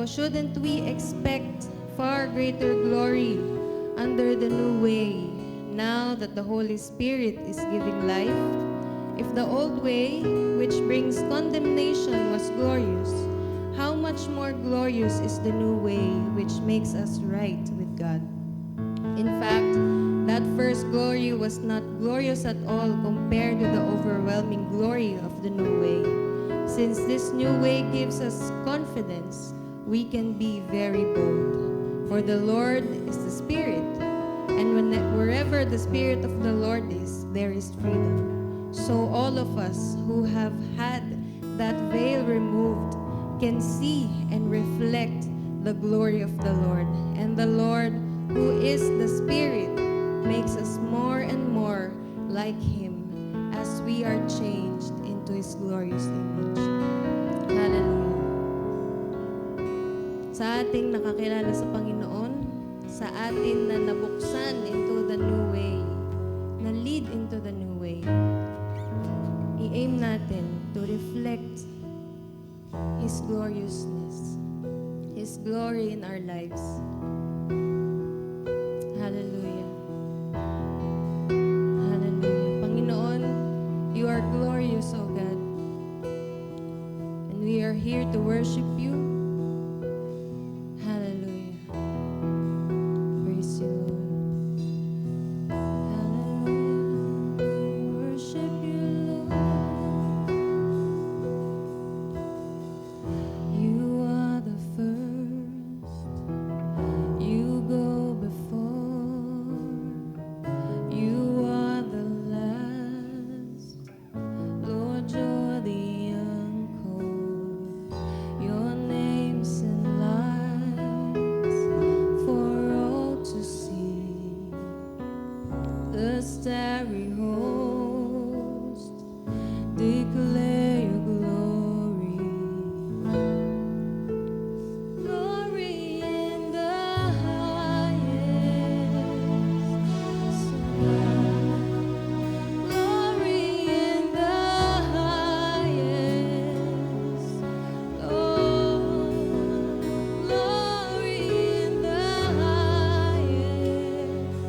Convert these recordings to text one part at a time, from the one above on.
So shouldn't we expect far greater glory under the new way now that the Holy Spirit is giving life? If the old way, which brings condemnation, was glorious, how much more glorious is the new way which makes us right with God? In fact, that first glory was not glorious at all compared to the overwhelming glory of the new way. Since this new way gives us confidence, we can be very bold. For the Lord is the Spirit, and wherever the Spirit of the Lord is, there is freedom. So all of us who have had that veil removed can see and reflect the glory of the Lord. And the Lord, who is the Spirit, makes us more and more like Him as we are changed into His glorious image. Hallelujah. Sa ating nakakilala sa Panginoon, sa atin na nabuksan into the new way, na lead into the new way, i-aim natin to reflect His gloriousness, His glory in our lives. Hallelujah. Hallelujah. Panginoon, You are glorious, O God. And we are here to worship You. Hallelujah. Praise You, Lord. Hallelujah. Worship You, Lord. You are the first. You go before. You are the last. Lord, You're the uncle. Your name's in lights for all to see. The starry host declare Your glory. Glory in the highest. Glory in the highest. Lord, glory in the highest.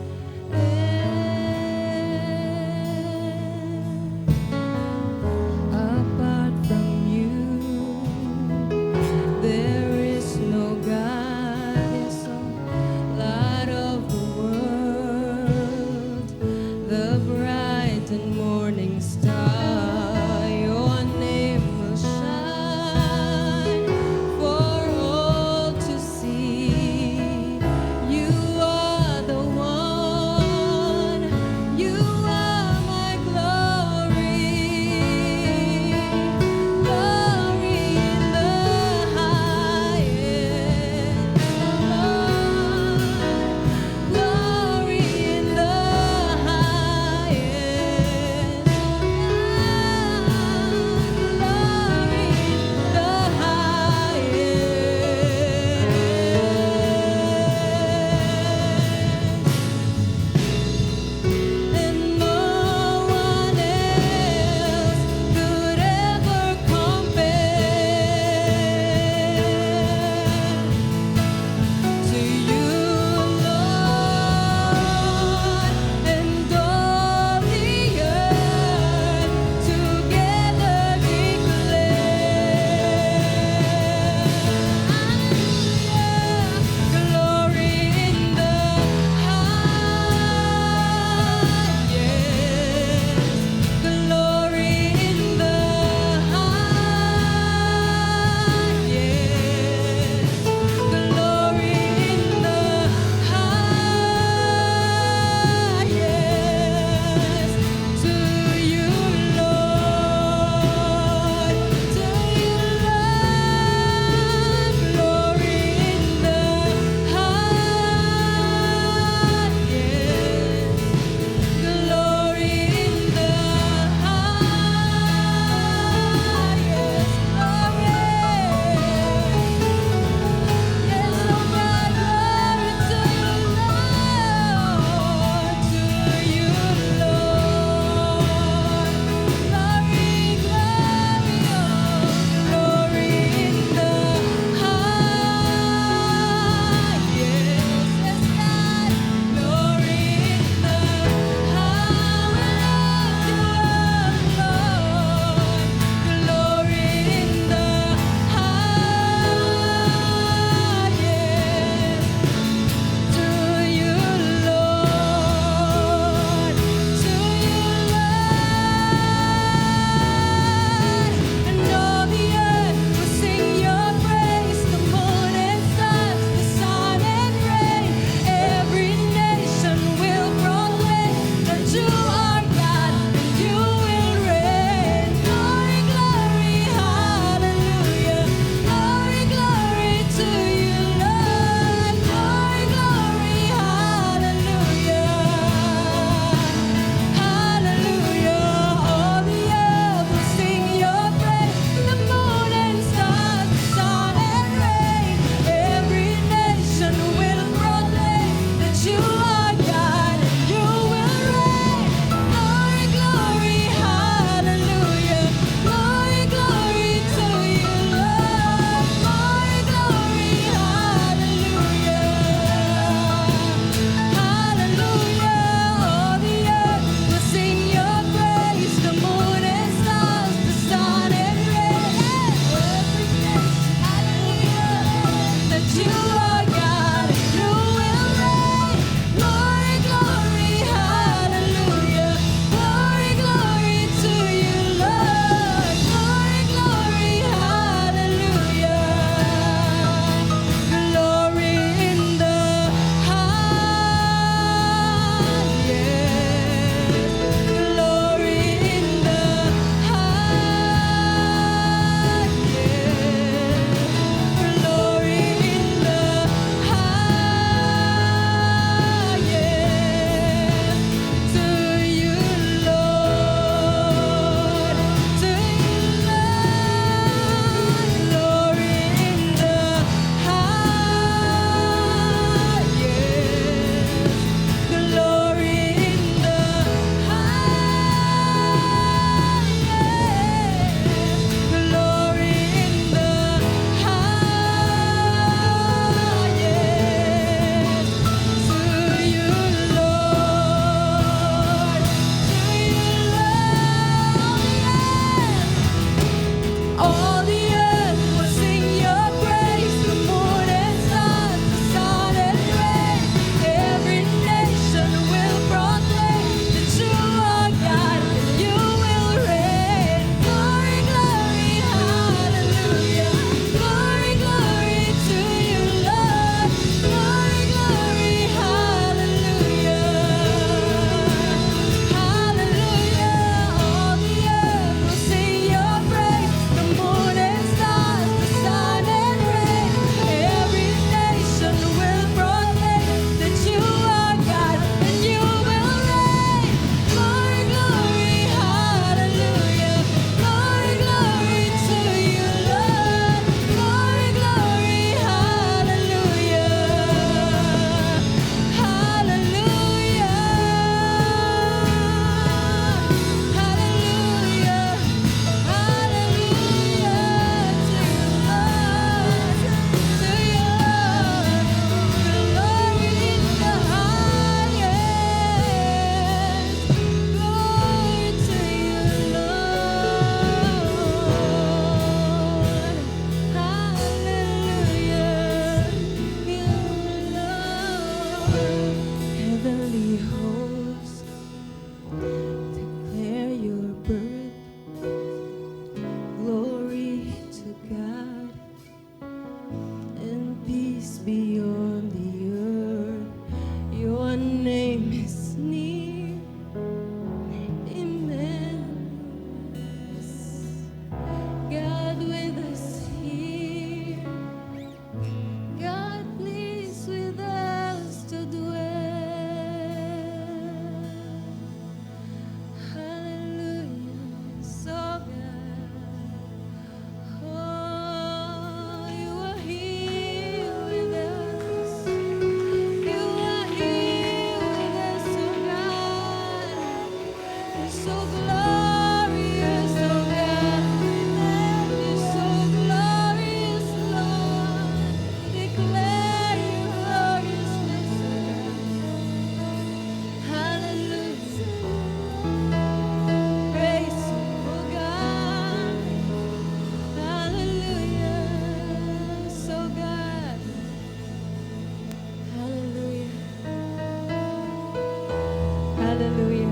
Hallelujah.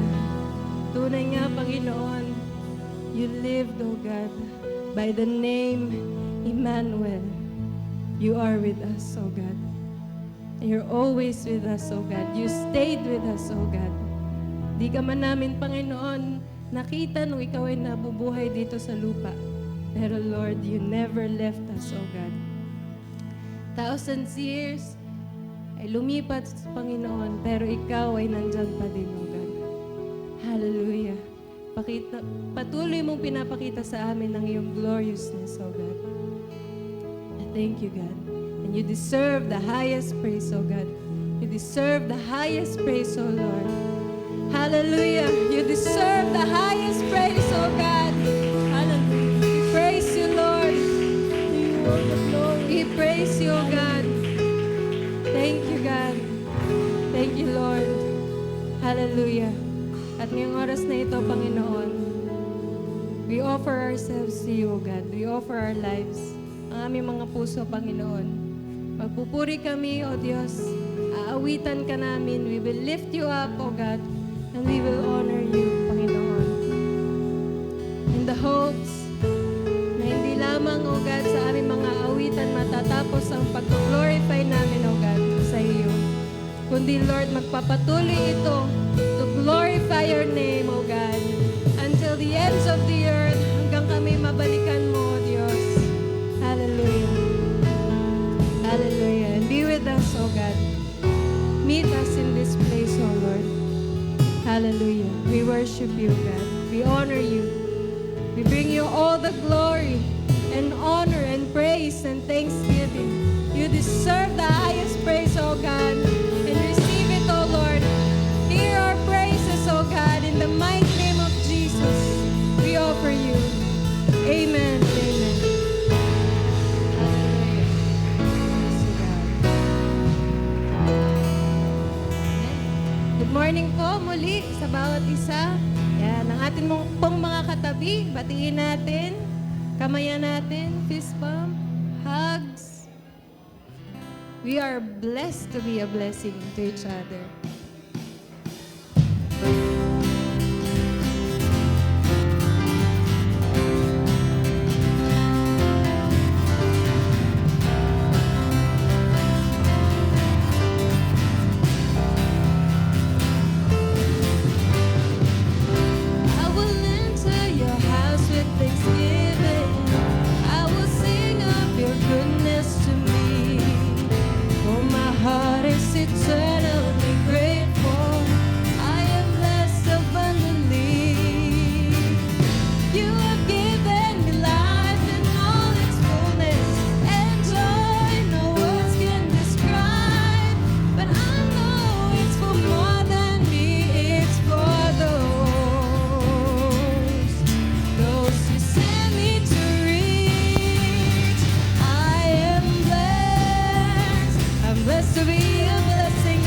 Tunay nga, Panginoon, you lived, O God, by the name Emmanuel. You are with us, O God. And you're always with us, O God. You stayed with us, O God. Di ka man namin, Panginoon, nakita nung ikaw ay nabubuhay dito sa lupa. Pero Lord, you never left us, O God. Thousands years ay lumipat sa Panginoon, pero ikaw ay nandyan pa din, O God. Hallelujah. Patuloy mong pinapakita sa amin ang iyong gloriousness, O God. I thank you, God. And you deserve the highest praise, O God. You deserve the highest praise, O Lord. Hallelujah. You deserve the highest praise, O God. Hallelujah. We praise you, Lord. We praise you, O God. Thank you, God. Thank you, Lord. Hallelujah. At ngayong oras na ito, Panginoon, we offer ourselves to you, O God. We offer our lives. Ang aming mga puso, Panginoon. Magpupuri kami, O Diyos. Aawitan ka namin. We will lift you up, O God. And we will honor you, Panginoon. In the hopes na hindi lamang, O God, sa aming mga awitan matatapos ang pag-glorify namin, O God, sa iyo. Kundi, Lord, magpapatuloy ito to glorify your name, O God, until the ends of the earth, hanggang kami mabalikan mo, O Diyos. Hallelujah. Hallelujah. And be with us, O God. Meet us in this place, O Lord. Hallelujah. We worship you, God. We honor you. We bring you all the glory and honor and praise and thanksgiving. You deserve the highest praise, O God. And receive it, O Lord. Hear our praises, O God. In the mighty name of Jesus, we offer you. Amen. Amen. Hallelujah. Praise you, God. Good morning po muli sa bawat isa. Yan, ang atin pong mga katabi, batiin natin, kamayan natin, fist bump, hugs. We are blessed to be a blessing to each other. I will enter your house with thanksgiving. I will sing of your goodness to me. For my heart is eternally grateful. I am blessed abundantly. You have given me life in all its fullness, and joy no words can describe. But I know it's for more than me, it's for those you sent me to reach. I am blessed. I'm blessed to be a blessing.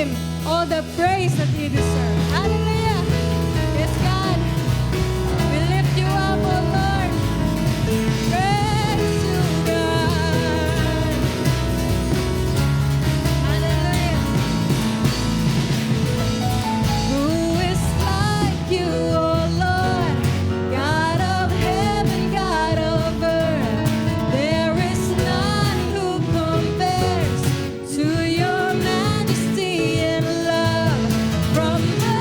Him all the praise that you deserve. Hallelujah. Yes, God. We lift you up, oh Lord. Praise you, God. Hallelujah. Who is like you, oh Lord? God of heaven, God of earth. There is none who compares to your majesty and love. From the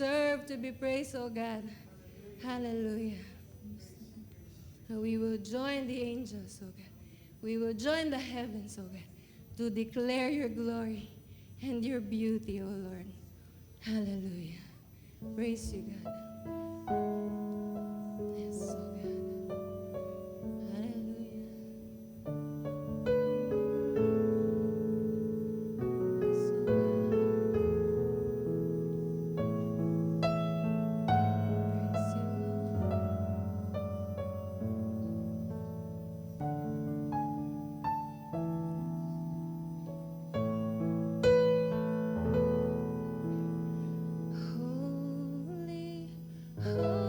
deserve to be praised, oh God. Hallelujah. And we will join the angels, oh God. We will join the heavens, oh God, to declare your glory and your beauty, oh Lord. Hallelujah. Praise you, God. Yes, oh God. Hallelujah. Yes, oh God. Praise you, Lord. Holy, holy.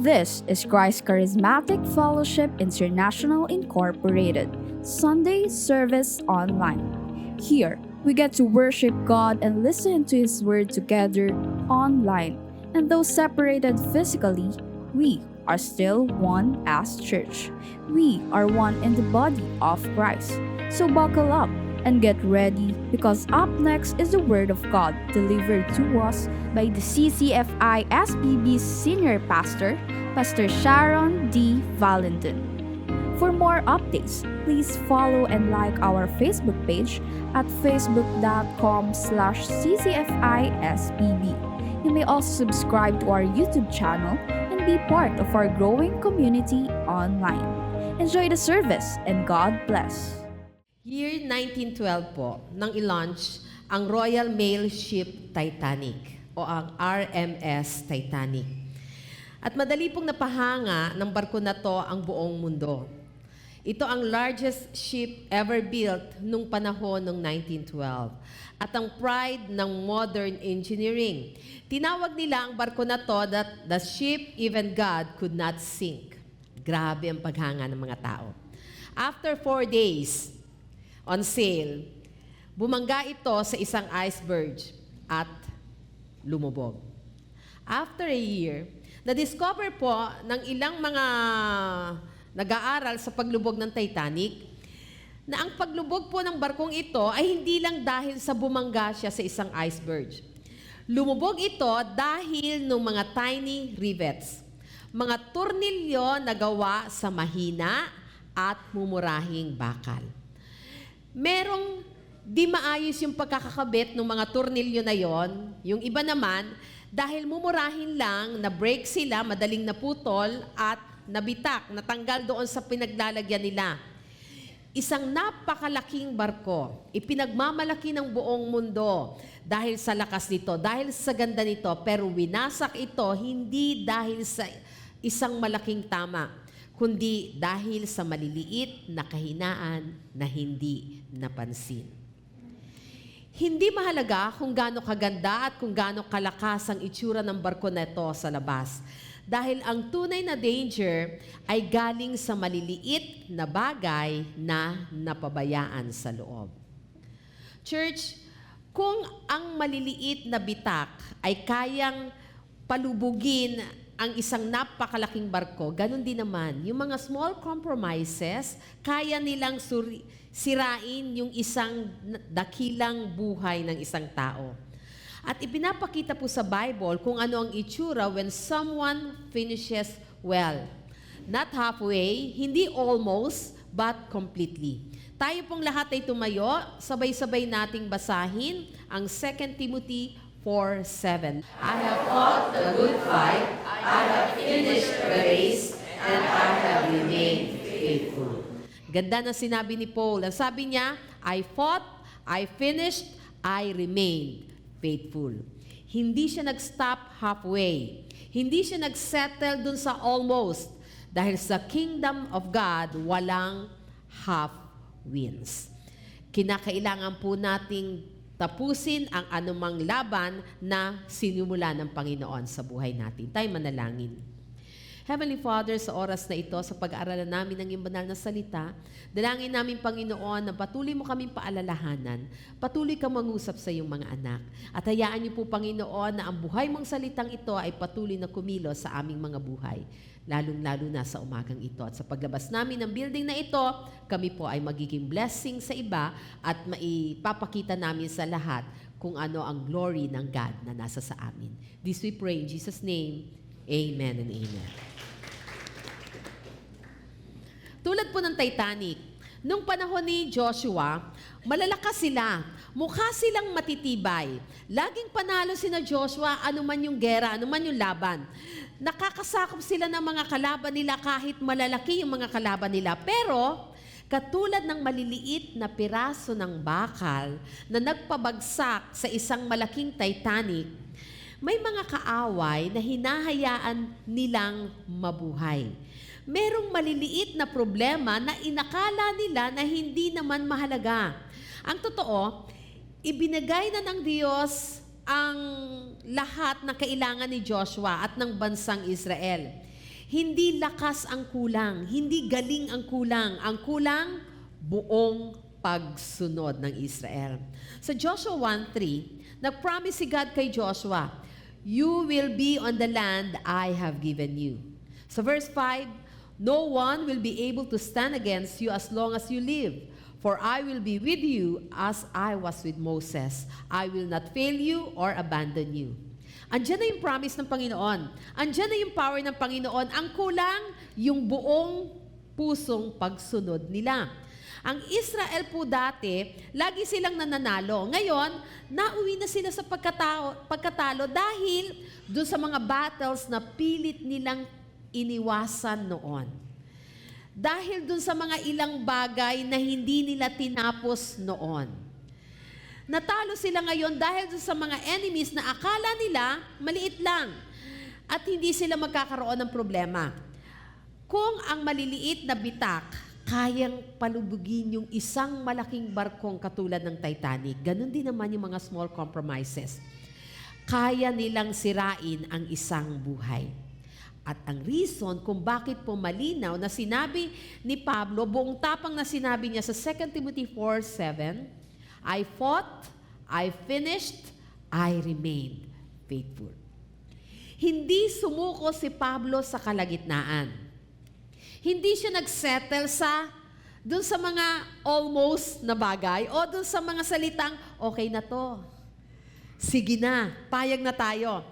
This is Christ Charismatic Fellowship International Incorporated, Sunday Service Online. Here, we get to worship God and listen to His Word together online. And though separated physically, we are still one as church. We are one in the body of Christ. So buckle up and get ready, because up next is the Word of God delivered to us by the CCFI SPB's Senior Pastor, Pastor Sharon D. Valentin. For more updates, please follow and like our Facebook page at facebook.com/ccfispb. You may also subscribe to our YouTube channel and be part of our growing community online. Enjoy the service and God bless. Year 1912 po, nang i-launch ang Royal Mail Ship Titanic o ang RMS Titanic. At madali pong napahanga ng barko na to ang buong mundo. Ito ang largest ship ever built nung panahon ng 1912 at ang pride ng modern engineering. Tinawag nila ang barko na to that the ship even God could not sink. Grabe ang paghanga ng mga tao. After 4 days on sail, bumangga ito sa isang iceberg at lumubog. After a year, na-discover po ng ilang mga nag-aaral sa paglubog ng Titanic na ang paglubog po ng barkong ito ay hindi lang dahil sa bumangga siya sa isang iceberg. Lumubog ito dahil ng mga tiny rivets, mga tornilyo na gawa sa mahina at mumurahing bakal. Merong di maayos yung pagkakakabit ng mga tornilyo na yon. Yung iba naman, dahil mumurahin lang, na-break sila, madaling naputol at nabitak, natanggal doon sa pinaglalagyan nila. Isang napakalaking barko, ipinagmamalaki ng buong mundo dahil sa lakas nito, dahil sa ganda nito, pero winasak ito hindi dahil sa isang malaking tama, kundi dahil sa maliliit na kahinaan na hindi napansin. Hindi mahalaga kung gaano kaganda at kung gaano kalakas ang itsura ng barko na ito sa labas. Dahil ang tunay na danger ay galing sa maliliit na bagay na napabayaan sa loob. Church, kung ang maliliit na bitak ay kayang palubugin ang isang napakalaking barko, ganun din naman, yung mga small compromises, kaya nilang sirain yung isang dakilang buhay ng isang tao. At ipinapakita po sa Bible kung ano ang itsura when someone finishes well. Not halfway, hindi almost, but completely. Tayo pong lahat ay tumayo, sabay-sabay nating basahin ang 2 Timothy 4:7. I have fought the good fight, I have finished the race, and I have remained faithful. Ganda na sinabi ni Paul. Ang sabi niya, I fought, I finished, I remained faithful. Hindi siya nag-stop halfway. Hindi siya nag-settle dun sa almost. Dahil sa kingdom of God, walang half wins. Kinakailangan po nating tapusin ang anumang laban na sinimula ng Panginoon sa buhay natin. Tayo manalangin. Heavenly Father, sa oras na ito, sa pag-aaralan namin ng iyong banal na salita, dalangin namin, Panginoon, na patuloy mo kaming paalalahanan, patuloy kang mangusap sa iyong mga anak. At hayaan niyo po, Panginoon, na ang buhay mong salitang ito ay patuloy na kumilos sa aming mga buhay, lalong-lalo na sa umagang ito. At sa paglabas namin ng building na ito, kami po ay magiging blessing sa iba at maipapakita namin sa lahat kung ano ang glory ng God na nasa sa amin. This we pray in Jesus' name. Amen and amen. Tulad po ng Titanic, nung panahon ni Joshua, malalakas sila, mukha silang matitibay. Laging panalo sina Joshua, anuman yung gera, anuman yung laban. Nakakasakop sila ng mga kalaban nila kahit malalaki yung mga kalaban nila. Pero, katulad ng maliliit na piraso ng bakal na nagpabagsak sa isang malaking Titanic, may mga kaaway na hinahayaan nilang mabuhay. Merong maliliit na problema na inakala nila na hindi naman mahalaga. Ang totoo, ibinigay na ng Diyos ang lahat na kailangan ni Joshua at ng bansang Israel. Hindi lakas ang kulang, hindi galing ang kulang buong pagsunod ng Israel. Sa Joshua 1:3, nag-promise si God kay Joshua, "You will be on the land I have given you." Sa verse 5, "No one will be able to stand against you as long as you live. For I will be with you as I was with Moses. I will not fail you or abandon you." Andiyan na yung promise ng Panginoon. Andiyan na yung power ng Panginoon. Ang kulang, yung buong pusong pagsunod nila. Ang Israel po dati, lagi silang nananalo. Ngayon, nauwi na sila sa pagkatalo dahil doon sa mga battles na pilit nilang iniwasan noon. Dahil doon sa mga ilang bagay na hindi nila tinapos noon. Natalo sila ngayon dahil sa mga enemies na akala nila maliit lang at hindi sila magkakaroon ng problema. Kung ang maliliit na bitak kayang palubugin yung isang malaking barkong katulad ng Titanic, ganun din naman yung mga small compromises. Kaya nilang sirain ang isang buhay. At ang reason kung bakit po malinaw na sinabi ni Pablo, buong tapang na sinabi niya sa 2 Timothy 4:7, "I fought, I finished, I remained faithful." Hindi sumuko si Pablo sa kalagitnaan. Hindi siya nagsettle dun sa mga almost na bagay o dun sa mga salitang, "Okay na to. Sige na, payag na tayo."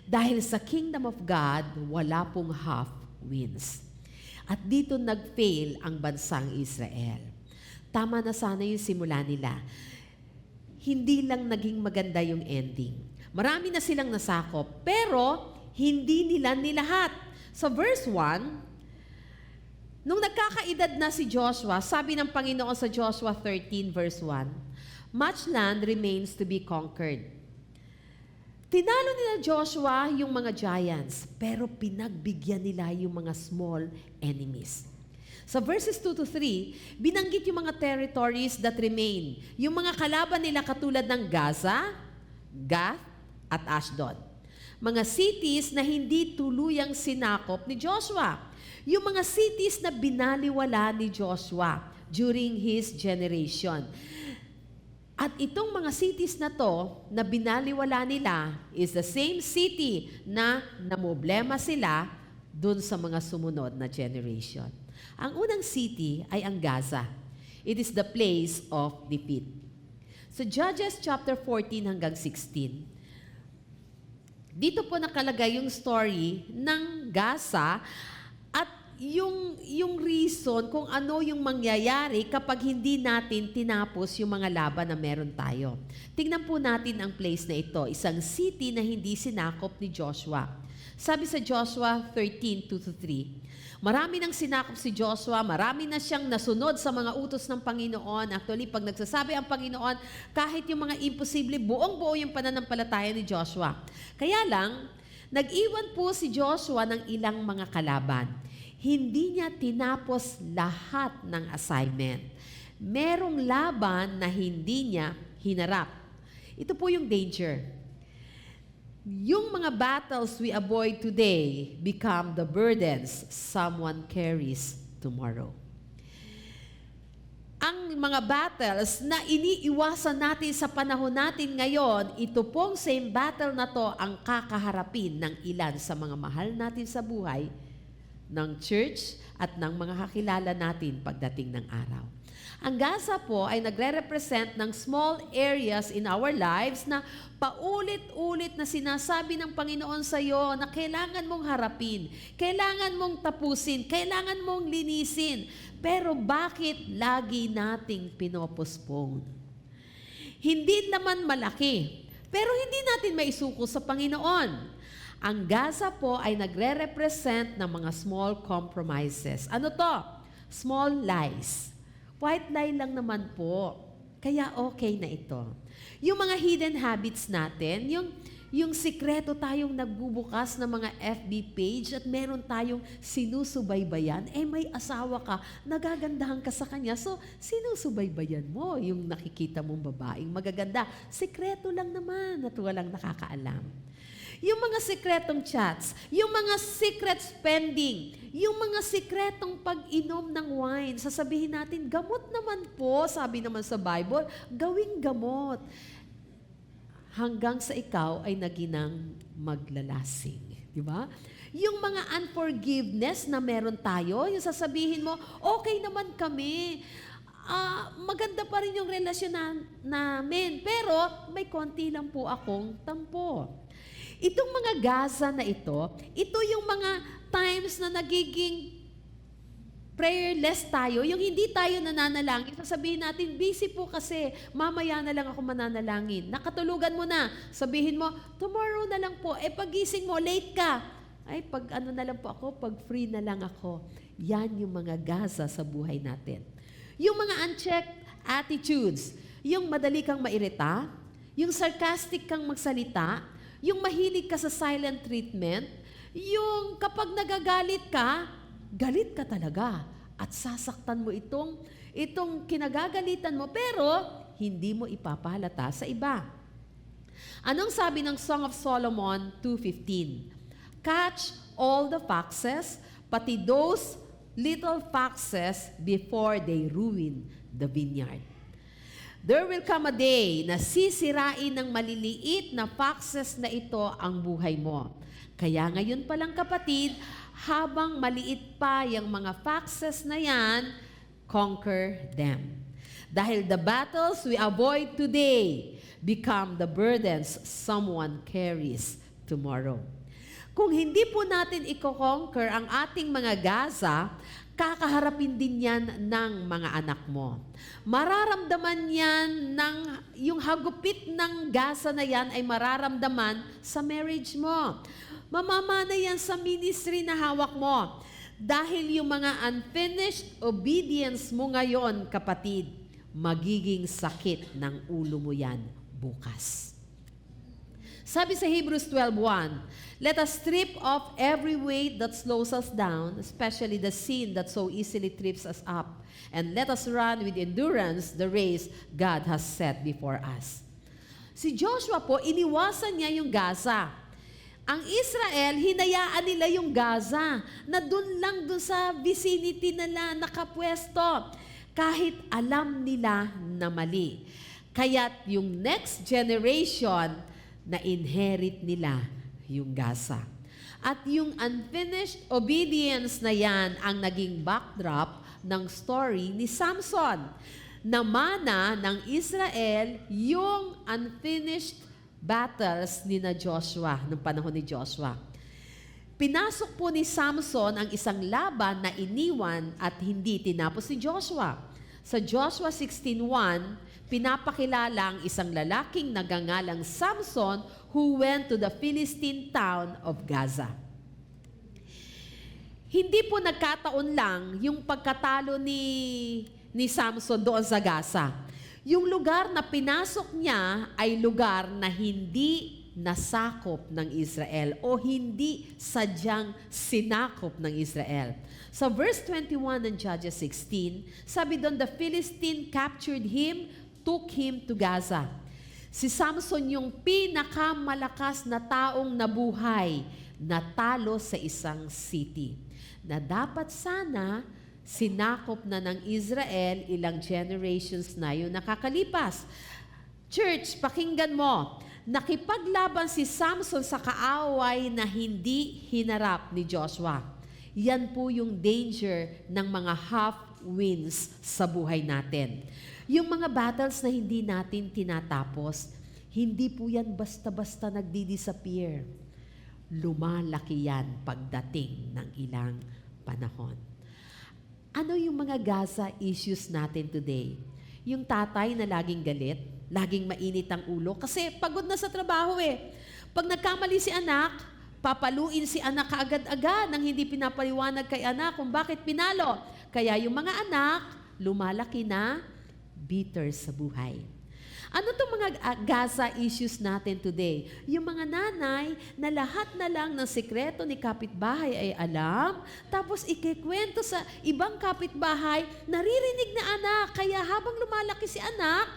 Dahil sa kingdom of God, wala pong half wins. At dito nag-fail ang bansang Israel. Tama na sana yung simula nila. Hindi lang naging maganda yung ending. Marami na silang nasakop, pero hindi nila nilahat. Sa verse 1, nung nagkakaedad na si Joshua, sabi ng Panginoon sa Joshua 13 verse 1, "Much land remains to be conquered." Tinalo nila Joshua yung mga giants, pero pinagbigyan nila yung mga small enemies. Sa verses 2-3, binanggit yung mga territories that remain. Yung mga kalaban nila katulad ng Gaza, Gath, at Ashdod. Mga cities na hindi tuluyang sinakop ni Joshua. Yung mga cities na binaliwala ni Joshua during his generation. At itong mga cities na to, na binaliwala nila, is the same city na namoblema sila dun sa mga sumunod na generation. Ang unang city ay ang Gaza. It is the place of defeat. So Judges chapter 14 hanggang 16, dito po nakalagay yung story ng Gaza at yung reason kung ano yung mangyayari kapag hindi natin tinapos yung mga laban na meron tayo. Tingnan po natin ang place na ito, isang city na hindi sinakop ni Joshua. Sabi sa Joshua 13:2-3, marami nang sinakop si Joshua, marami na siyang nasunod sa mga utos ng Panginoon. Actually, pag nagsasabi ang Panginoon, kahit yung mga imposible, buong-buo yung pananampalataya ni Joshua. Kaya lang, nag-iwan po si Joshua ng ilang mga kalaban. Hindi niya tinapos lahat ng assignment. Merong laban na hindi niya hinarap. Ito po yung danger. Yung mga battles we avoid today become the burdens someone carries tomorrow. Ang mga battles na iniiwasan natin sa panahon natin ngayon, ito pong same battle na to ang kakaharapin ng ilan sa mga mahal natin sa buhay, ng church at ng mga kakilala natin pagdating ng araw. Ang Gaza po ay nagre-represent ng small areas in our lives na paulit-ulit na sinasabi ng Panginoon sa iyo na kailangan mong harapin, kailangan mong tapusin, kailangan mong linisin. Pero bakit lagi nating pinopostpone? Hindi naman malaki, pero hindi natin maisuko sa Panginoon. Ang Gaza po ay nagre-represent ng mga small compromises. Ano to? Small lies. White lie lang naman po. Kaya okay na ito. Yung mga hidden habits natin, yung sikreto tayong nagbubukas ng mga FB page at meron tayong sinusubaybayan, may asawa ka, nagagandahan ka sa kanya, so sinusubaybayan mo yung nakikita mong babaeng magaganda. Sikreto lang naman at walang nakakaalam. Yung mga sikretong chats, yung mga secret spending, yung mga sikretong pag-inom ng wine, sasabihin natin, gamot naman po, sabi naman sa Bible, gawing gamot. Hanggang sa ikaw ay naginang maglalasing. Di ba? Yung mga unforgiveness na meron tayo, yung sasabihin mo, okay naman kami, maganda pa rin yung relasyon namin, pero may konti lang po akong tampo. Itong mga Gaza na ito yung mga times na nagiging prayerless tayo, yung hindi tayo nananalangin, sasabihin natin, busy po kasi, mamaya na lang ako mananalangin. Nakatulugan mo na, sabihin mo, tomorrow na lang po, pagising mo, late ka. Ay, pag ano na lang po ako, pag free na lang ako. Yan yung mga Gaza sa buhay natin. Yung mga unchecked attitudes, yung madali kang mairita, yung sarcastic kang magsalita, yung mahilig ka sa silent treatment, yung kapag nagagalit ka, galit ka talaga at sasaktan mo itong kinagagalitan mo pero hindi mo ipapahalata sa iba. Anong sabi ng Song of Solomon 2:15? Catch all the foxes, pati those little foxes before they ruin the vineyard. There will come a day na sisirain ng maliliit na foxes na ito ang buhay mo. Kaya ngayon pa lang kapatid, habang maliit pa yung mga foxes na yan, conquer them. Dahil the battles we avoid today become the burdens someone carries tomorrow. Kung hindi po natin i-conquer ang ating mga Gaza, kakaharapin din yan ng mga anak mo. Mararamdaman yan yung hagupit ng Gaza na yan ay mararamdaman sa marriage mo. Mamamana yan sa ministry na hawak mo. Dahil yung mga unfinished obedience mo ngayon, kapatid, magiging sakit ng ulo mo yan bukas. Sabi sa Hebrews 12:1, let us strip off every weight that slows us down, especially the sin that so easily trips us up, and let us run with endurance the race God has set before us. Si Joshua po, iniwasan niya yung Gaza. Ang Israel, hinayaan nila yung Gaza na dun sa vicinity nila nakapwesto kahit alam nila na mali. Kaya't yung next generation na inherit nila yung Gaza. At yung unfinished obedience na yan ang naging backdrop ng story ni Samson. Namana ng Israel yung unfinished battles ni na Joshua, ng panahon ni Joshua. Pinasok po ni Samson ang isang laban na iniwan at hindi tinapos ni Joshua. Sa Joshua 16:1, pinapakilala ang isang lalaking nagangalang Samson who went to the Philistine town of Gaza. Hindi po nagkataon lang yung pagkatalo ni Samson doon sa Gaza. Yung lugar na pinasok niya ay lugar na hindi nasakop ng Israel o hindi sadyang sinakop ng Israel. Sa verse 21 ng Judges 16, sabi doon, the Philistine captured him, took him to Gaza. Si Samson yung pinakamalakas na taong nabuhay, natalo sa isang city, na dapat sana sinakop na ng Israel ilang generations na yun nakakalipas. Church, pakinggan mo, nakipaglaban si Samson sa kaaway na hindi hinarap ni Joshua. Yan po yung danger ng mga half wins sa buhay natin. Yung mga battles na hindi natin tinatapos, hindi po yan basta-basta nagdi-disappear. Lumalaki yan pagdating ng ilang panahon. Ano yung mga Gaza issues natin today? Yung tatay na laging galit, laging mainit ang ulo, kasi pagod na sa trabaho eh. Pag nagkamali si anak, papaluin si anak kaagad-agad nang hindi pinapaliwanag kay anak kung bakit pinalo. Kaya yung mga anak, lumalaki na bitter sa buhay. Ano itong mga Gaza issues natin today? Yung mga nanay na lahat na lang ng sikreto ni kapitbahay ay alam, tapos ikikwento sa ibang kapitbahay, naririnig na anak, kaya habang lumalaki si anak,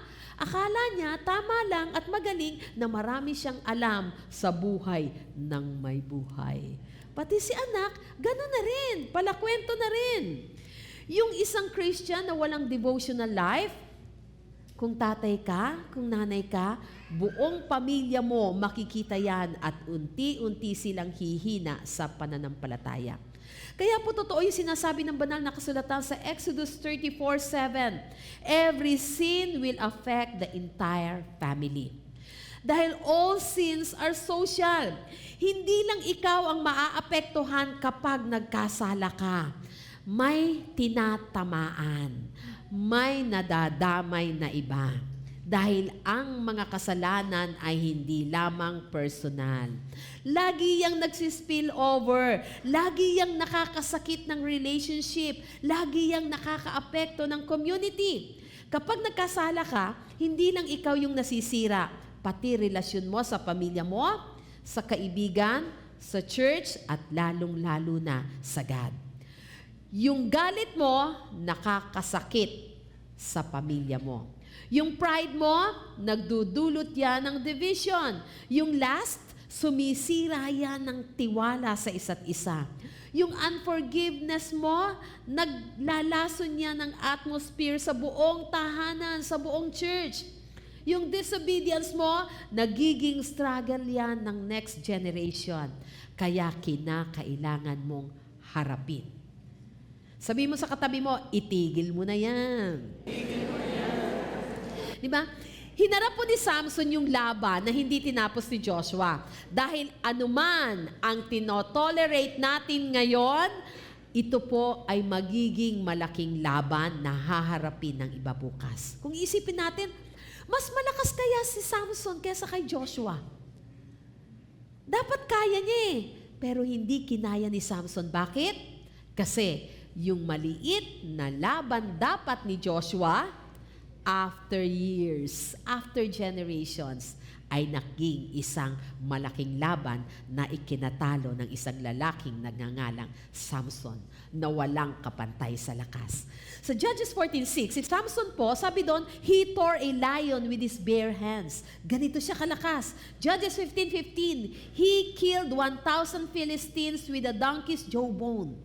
Akala niya tama lang at magaling na marami siyang alam sa buhay ng may buhay. Pati si anak, gano'n na rin, palakwento na rin. Yung isang Christian na walang devotional life, kung tatay ka, kung nanay ka, buong pamilya mo makikita yan at unti-unti silang hihina sa pananampalataya. Kaya po totoo yung sinasabi ng banal na kasulatan sa Exodus 34:7. Every sin will affect the entire family. Dahil all sins are social. Hindi lang ikaw ang maaapektuhan kapag nagkasala ka. May tinatamaan. May nadadamay na iba. Dahil ang mga kasalanan ay hindi lamang personal. Lagi yang nagsispill over. Lagi yang nakakasakit ng relationship. Lagi yang nakakaapekto ng community. Kapag nagkasala ka, hindi lang ikaw yung nasisira. Pati relasyon mo sa pamilya mo, sa kaibigan, sa church, at lalong-lalo na sa God. Yung galit mo, nakakasakit sa pamilya mo. Yung pride mo, nagdudulot yan ng division. Yung lust, sumisira yan ng tiwala sa isa't isa. Yung unforgiveness mo, naglalason yan ng atmosphere sa buong tahanan, sa buong church. Yung disobedience mo, nagiging struggle yan ng next generation. Kaya kinakailangan mong harapin. Sabi mo sa katabi mo, itigil mo na yan. Di ba? Hinarap po ni Samson yung laban na hindi tinapos ni Joshua. Dahil anuman ang tinotolerate natin ngayon, ito po ay magiging malaking laban na haharapin ng iba bukas. Kung isipin natin, mas malakas kaya si Samson kaysa kay Joshua. Dapat kaya niya eh. Pero hindi kinaya ni Samson. Bakit? Kasi yung maliit na laban dapat ni Joshua, after years, after generations, ay naging isang malaking laban na ikinatalo ng isang lalaking nagngangalang Samson na walang kapantay sa lakas. Sa Judges 14:6, si Samson po, sabi doon, he tore a lion with his bare hands. Ganito siya kalakas. Judges 15:15, he killed 1,000 Philistines with a donkey's jawbone.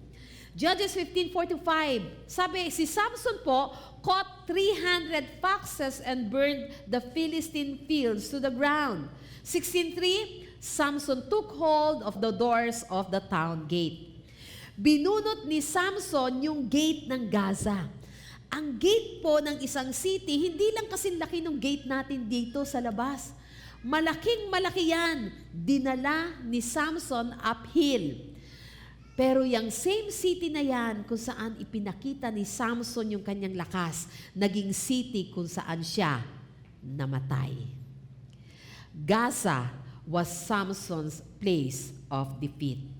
Judges 15:4-5, sabi, si Samson po caught 300 foxes and burned the Philistine fields to the ground. 16:3, Samson took hold of the doors of the town gate. Binunot ni Samson yung gate ng Gaza. Ang gate po ng isang city, hindi lang kasi laki ng gate natin dito sa labas. Malaking malaki yan. Dinala ni Samson uphill. Pero yung same city na yan, kung saan ipinakita ni Samson yung kanyang lakas, naging city kung saan siya namatay. Gaza was Samson's place of defeat.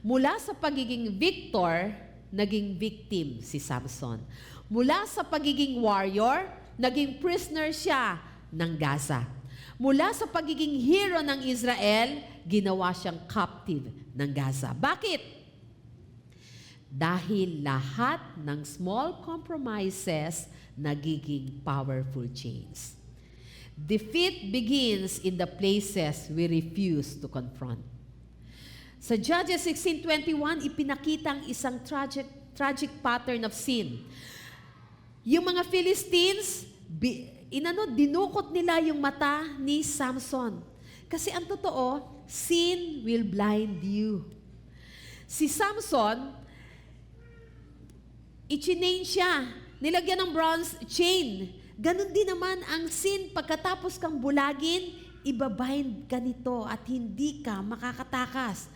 Mula sa pagiging victor, naging victim si Samson. Mula sa pagiging warrior, naging prisoner siya ng Gaza. Mula sa pagiging hero ng Israel, ginawa siyang captive ng Gaza. Bakit? Dahil lahat ng small compromises nagiging powerful chains. Defeat begins in the places we refuse to confront. Sa Judges 16:21, ipinakita ang isang tragic pattern of sin. Yung mga Philistines, dinukot nila yung mata ni Samson. Kasi ang totoo, sin will blind you. Si Samson, i-chain siya. Nilagyan ng bronze chain. Ganon din naman ang sin, pagkatapos kang bulagin, ibabind ka nito at hindi ka makakatakas.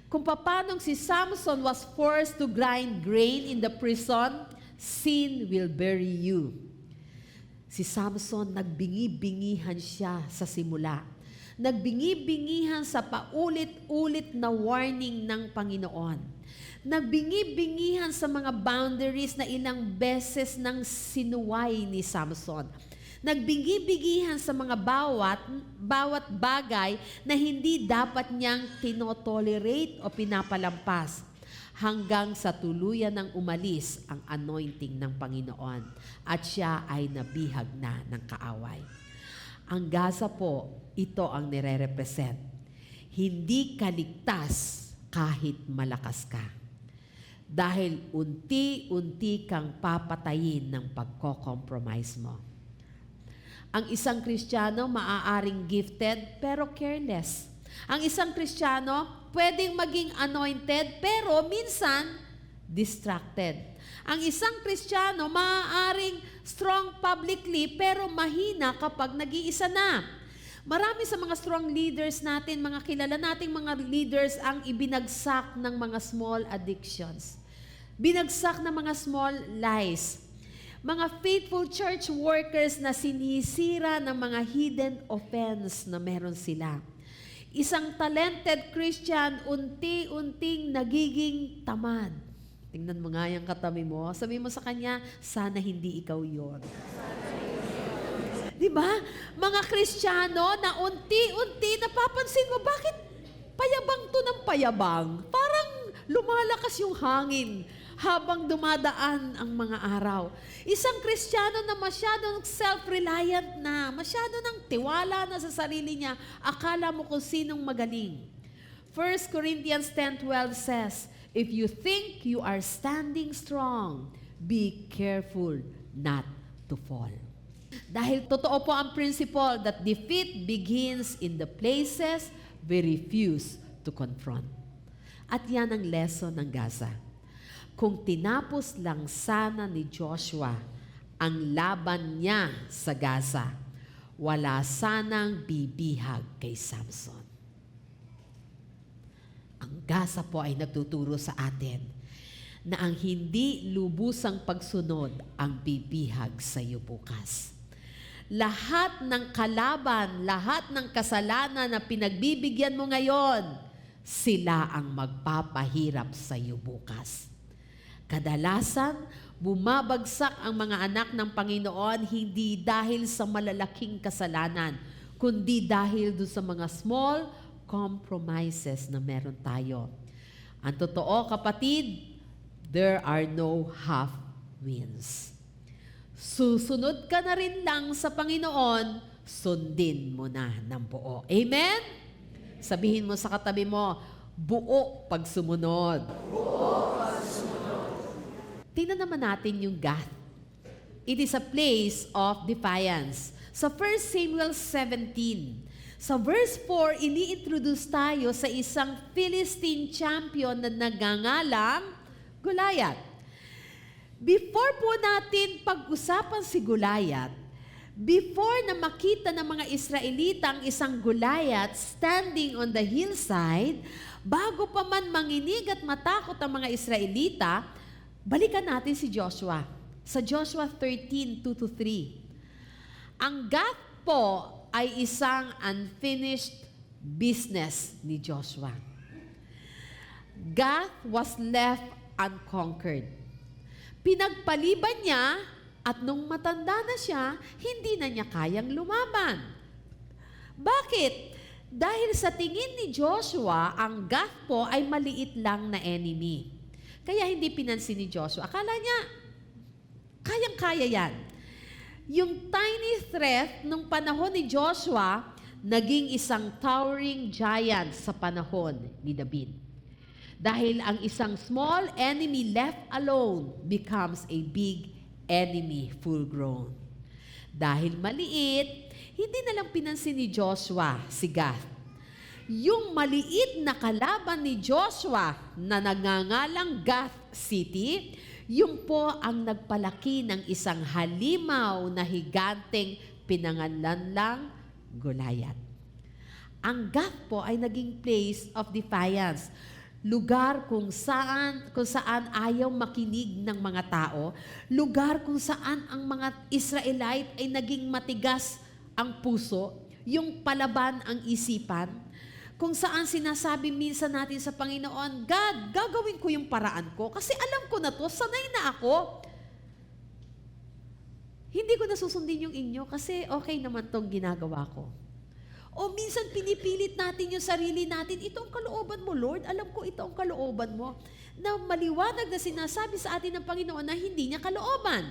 Kung paanong si Samson was forced to grind grain in the prison, sin will bury you. Si Samson, nagbingi-bingihan siya sa simula. Nagbingi-bingihan sa paulit-ulit na warning ng Panginoon. Nagbingi-bingihan sa mga boundaries na ilang beses nang sinuway ni Samson. Nagbingi-bingihan sa mga bawat bagay na hindi dapat niyang tinotolerate o pinapalampas. hanggang sa tuluyan ng umalis ang anointing ng Panginoon at siya ay nabihag na ng kaaway. Ang Gaza po, ito ang nire-represent. Hindi ka ligtas kahit malakas ka. Dahil unti-unti kang papatayin ng pagko-compromise mo. Ang isang Kristiyano maaaring gifted pero careless. Ang isang Kristiyano pwedeng maging anointed pero minsan distracted. Ang isang Kristiyano maaaring strong publicly pero mahina kapag nag-iisa na. Marami sa mga strong leaders natin, mga kilala nating mga leaders ang ibinagsak ng mga small addictions. Binagsak ng mga small lies. Mga faithful church workers na sinisira ng mga hidden offense na meron sila. Isang talented Christian, unti-unting nagiging tamad. Tingnan mo nga yung katabi mo. Sabi mo sa kanya, sana hindi ikaw yon. Diba? Mga Kristiyano na unti-unti napapansin mo, bakit payabang to ng payabang? Parang lumalakas yung hangin habang dumadaan ang mga araw. Isang Kristiyano na masyadong self-reliant na, masyado ng tiwala na sa sarili niya, akala mo kung sinong magaling. 1 Corinthians 10:12 says, if you think you are standing strong, be careful not to fall. Dahil totoo po ang principle that defeat begins in the places we refuse to confront. At yan ang lesson ng Gaza. Kung tinapos lang sana ni Joshua ang laban niya sa Gaza, wala sanang bibihag kay Samson. Ang Gaza po ay nagtuturo sa atin na ang hindi lubusang pagsunod ang bibihag sa iyo bukas. Lahat ng kalaban, lahat ng kasalanan na pinagbibigyan mo ngayon, sila ang magpapahirap sa iyo bukas. Kadalasan, bumabagsak ang mga anak ng Panginoon hindi dahil sa malalaking kasalanan, kundi dahil doon sa mga small compromises na meron tayo. Ang totoo, kapatid, there are no half wins. Susunod ka na rin lang sa Panginoon, sundin mo na ng buo. Amen? Sabihin mo sa katabi mo, buo pag sumunod. Buo pag sumunod. Tingnan naman natin yung Gath. It is a place of defiance. Sa 1 Samuel 17, sa verse 4, ini-introduce tayo sa isang Philistine champion na nagangalang Goliath. Before po natin pag-usapan si Goliath, before na makita ng mga Israelita ang isang Goliath standing on the hillside, bago pa man manginig at matakot ang mga Israelita, balikan natin si Joshua. Sa Joshua 13:2-3. Ang Gath po ay isang unfinished business ni Joshua. Gath was left unconquered. Pinagpaliban niya at nung matanda na siya, hindi na niya kayang lumaban. Bakit? Dahil sa tingin ni Joshua, ang Gath po ay maliit lang na enemy. Kaya hindi pinansin ni Joshua. Akala niya, kayang-kaya yan. Yung tiny threat nung panahon ni Joshua, naging isang towering giant sa panahon ni David. Dahil ang isang small enemy left alone becomes a big enemy full grown. Dahil maliit, hindi na lang pinansin ni Joshua si Gath. Yung maliit na kalaban ni Joshua na nagngangalang Gath City, yung po ang nagpalaki ng isang halimaw na higanteng pinangalan lang Goliath. Ang Gath po ay naging place of defiance. Lugar kung saan ayaw makinig ng mga tao. Lugar kung saan ang mga Israelite ay naging matigas ang puso, yung palaban ang isipan. Kung saan sinasabi minsan natin sa Panginoon, God, gagawin ko yung paraan ko kasi alam ko na to, sanay na ako. Hindi ko na susundin yung inyo kasi okay naman tong ginagawa ko. O minsan pinipilit natin yung sarili natin, ito ang kalooban mo, Lord. Alam ko ito ang kalooban mo. Na maliwanag na sinasabi sa atin ng Panginoon na hindi niya kalooban.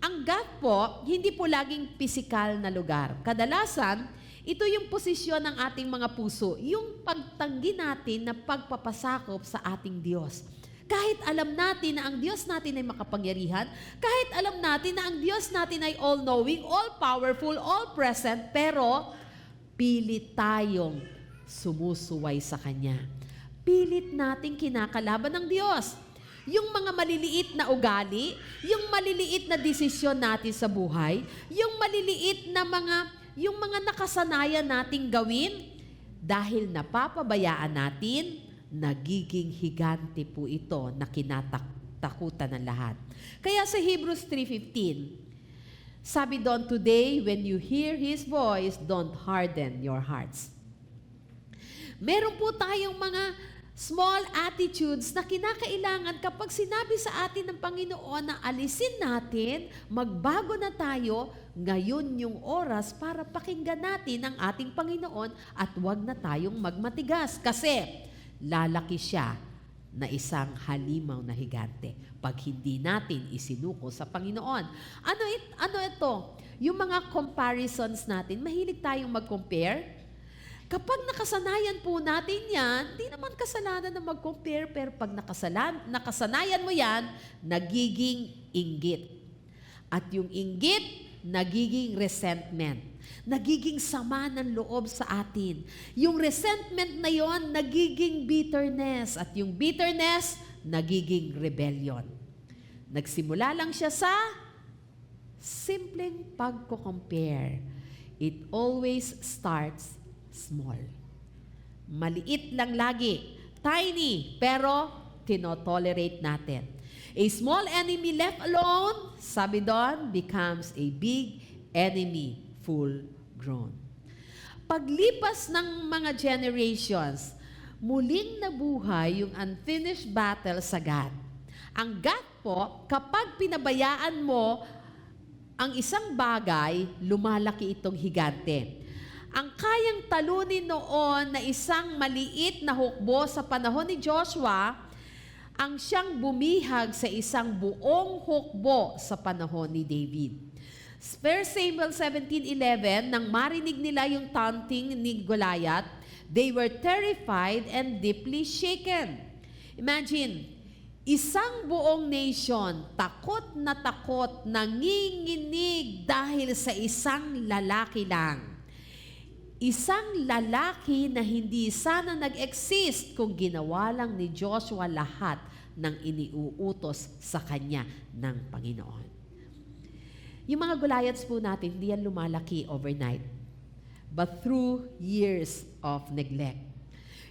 Ang God po, hindi po laging pisikal na lugar. Kadalasan, ito yung posisyon ng ating mga puso, yung pagtanggi natin na pagpapasakop sa ating Diyos. Kahit alam natin na ang Diyos natin ay makapangyarihan, kahit alam natin na ang Diyos natin ay all-knowing, all-powerful, all-present, pero pilit tayong sumusuway sa Kanya. Pilit nating kinakalaban ng Diyos. Yung mga maliliit na ugali, yung maliliit na desisyon natin sa buhay, yung maliliit na yung mga nakasanayan nating gawin, dahil napapabayaan natin, nagiging higante po ito na kinatakutan ng lahat. Kaya sa Hebrews 3:15, sabi doon, today, when you hear His voice, don't harden your hearts. Meron po tayong mga small attitudes na kinakailangan kapag sinabi sa atin ng Panginoon na alisin natin, magbago na tayo, ngayon yung oras para pakinggan natin ang ating Panginoon at huwag na tayong magmatigas. Kasi lalaki siya na isang halimaw na higante pag hindi natin isinuko sa Panginoon. Ano ito? Yung mga comparisons natin, mahilig tayong mag-compare. Kapag nakasanayan po natin yan, di naman kasalanan na mag-compare, pero pag nakasanayan mo yan, nagiging inggit. At yung inggit, nagiging resentment. Nagiging sama ng loob sa atin. Yung resentment na yon, nagiging bitterness. At yung bitterness, nagiging rebellion. Nagsimula lang siya sa simpleng pagko-compare. It always starts small. Maliit lang lagi. Tiny, pero tinotolerate natin. A small enemy left alone, sabi doon, becomes a big enemy full grown. Paglipas ng mga generations, muling nabuhay yung unfinished battle sa Gath. Ang Gath po, kapag pinabayaan mo ang isang bagay, lumalaki itong higante. Ang kayang talunin noon na isang maliit na hukbo sa panahon ni Joshua, ang siyang bumihag sa isang buong hukbo sa panahon ni David. 1 Samuel 17:11, nang marinig nila yung taunting ni Goliath, they were terrified and deeply shaken. Imagine, isang buong nation, takot, nanginginig dahil sa isang lalaki lang. Isang lalaki na hindi sana nag-exist kung ginawa lang ni Joshua lahat ng iniuutos sa kanya ng Panginoon. Yung mga Goliaths po natin, hindi yan lumalaki overnight, but through years of neglect.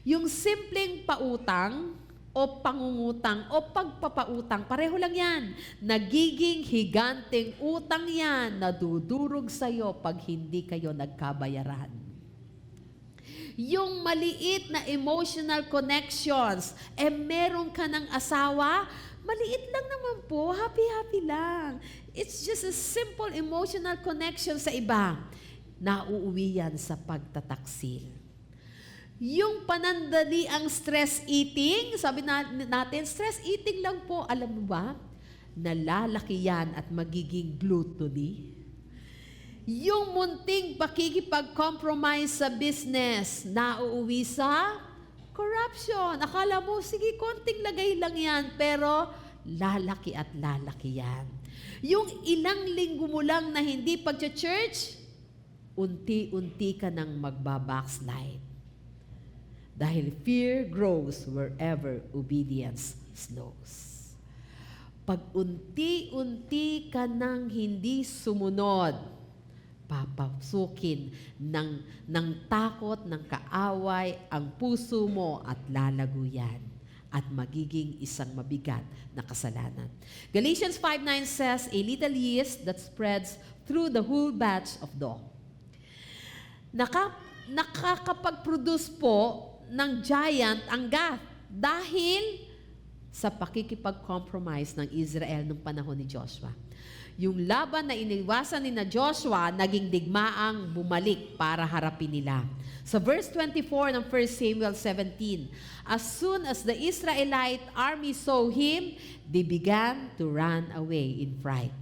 Yung simpleng pautang o pangungutang o pagpapautang, pareho lang yan. Nagiging higanteng utang yan na dudurog sa'yo pag hindi kayo nagkabayaran. Yung maliit na emotional connections, meron ka ng asawa, maliit lang naman po, happy-happy lang. It's just a simple emotional connection sa iba. Nauuwi yan sa pagtataksil. Yung panandali ang stress eating, sabi natin, stress eating lang po, alam mo ba? Nalalaki yan at magiging gluttony. Yung munting pakikipag-compromise sa business, nauuwi sa corruption. Akala mo, sige, konting lagay lang yan, pero lalaki at lalaki yan. Yung ilang linggo mo lang na hindi pag-church, unti-unti ka nang magbabackslide. Dahil fear grows wherever obedience slows. Pag unti-unti ka nang hindi sumunod, papasukin ng takot, ng kaaway ang puso mo at lalago yan at magiging isang mabigat na kasalanan. Galatians 5:9 says, a little yeast that spreads through the whole batch of dough. Nakakapag-produce po ng giant ang Gath dahil sa pakikipag-compromise ng Israel nung panahon ni Joshua. Yung laban na iniwasan ni na Joshua, naging digmaang bumalik para harapin nila. Sa verse 24 ng 1 Samuel 17, as soon as the Israelite army saw him, they began to run away in fright.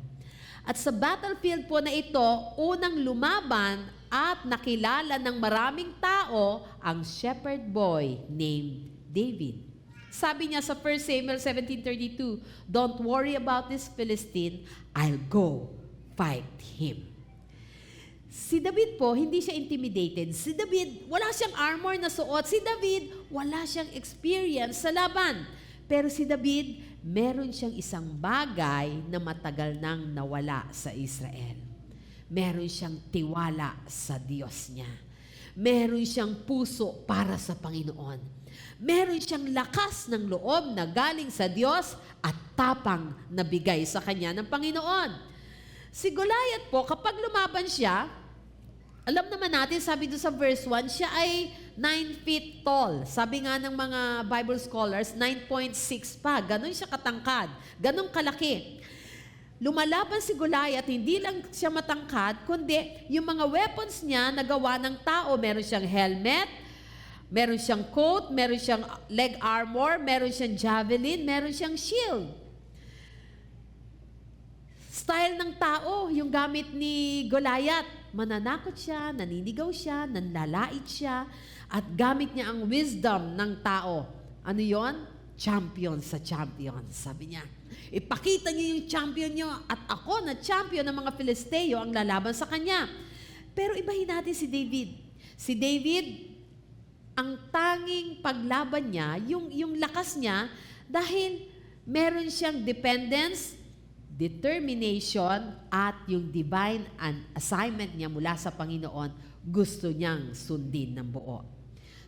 At sa battlefield po na ito, unang lumaban at nakilala ng maraming tao ang shepherd boy named David. Sabi niya sa 1 Samuel 17:32, don't worry about this Philistine, I'll go fight him. Si David po, hindi siya intimidated. Si David, wala siyang armor na suot. Si David, wala siyang experience sa laban. Pero si David, meron siyang isang bagay na matagal nang nawala sa Israel. Meron siyang tiwala sa Diyos niya. Meron siyang puso para sa Panginoon. Meron siyang lakas ng loob na galing sa Diyos at tapang na bigay sa kanya ng Panginoon. Si Goliath po, kapag lumaban siya, alam naman natin, sabi doon sa verse 1, siya ay 9 feet tall. Sabi nga ng mga Bible scholars, 9.6 pa. Ganon siya katangkad. Ganon kalaki. Lumalaban si Goliath, hindi lang siya matangkad, kundi yung mga weapons niya nagawa ng tao. Meron siyang helmet, meron siyang coat, meron siyang leg armor, meron siyang javelin, meron siyang shield. Style ng tao, yung gamit ni Goliath. Mananakot siya, naninigaw siya, nanlalait siya, at gamit niya ang wisdom ng tao. Ano yon? Champion sa champion, sabi niya. Ipakita niyo yung champion niyo at ako na champion ng mga Filisteo ang lalaban sa kanya. Pero ibahin natin si David. Si David, ang tanging paglaban niya, yung lakas niya, dahil meron siyang dependence, determination, at yung divine assignment niya mula sa Panginoon, gusto niyang sundin ng buo.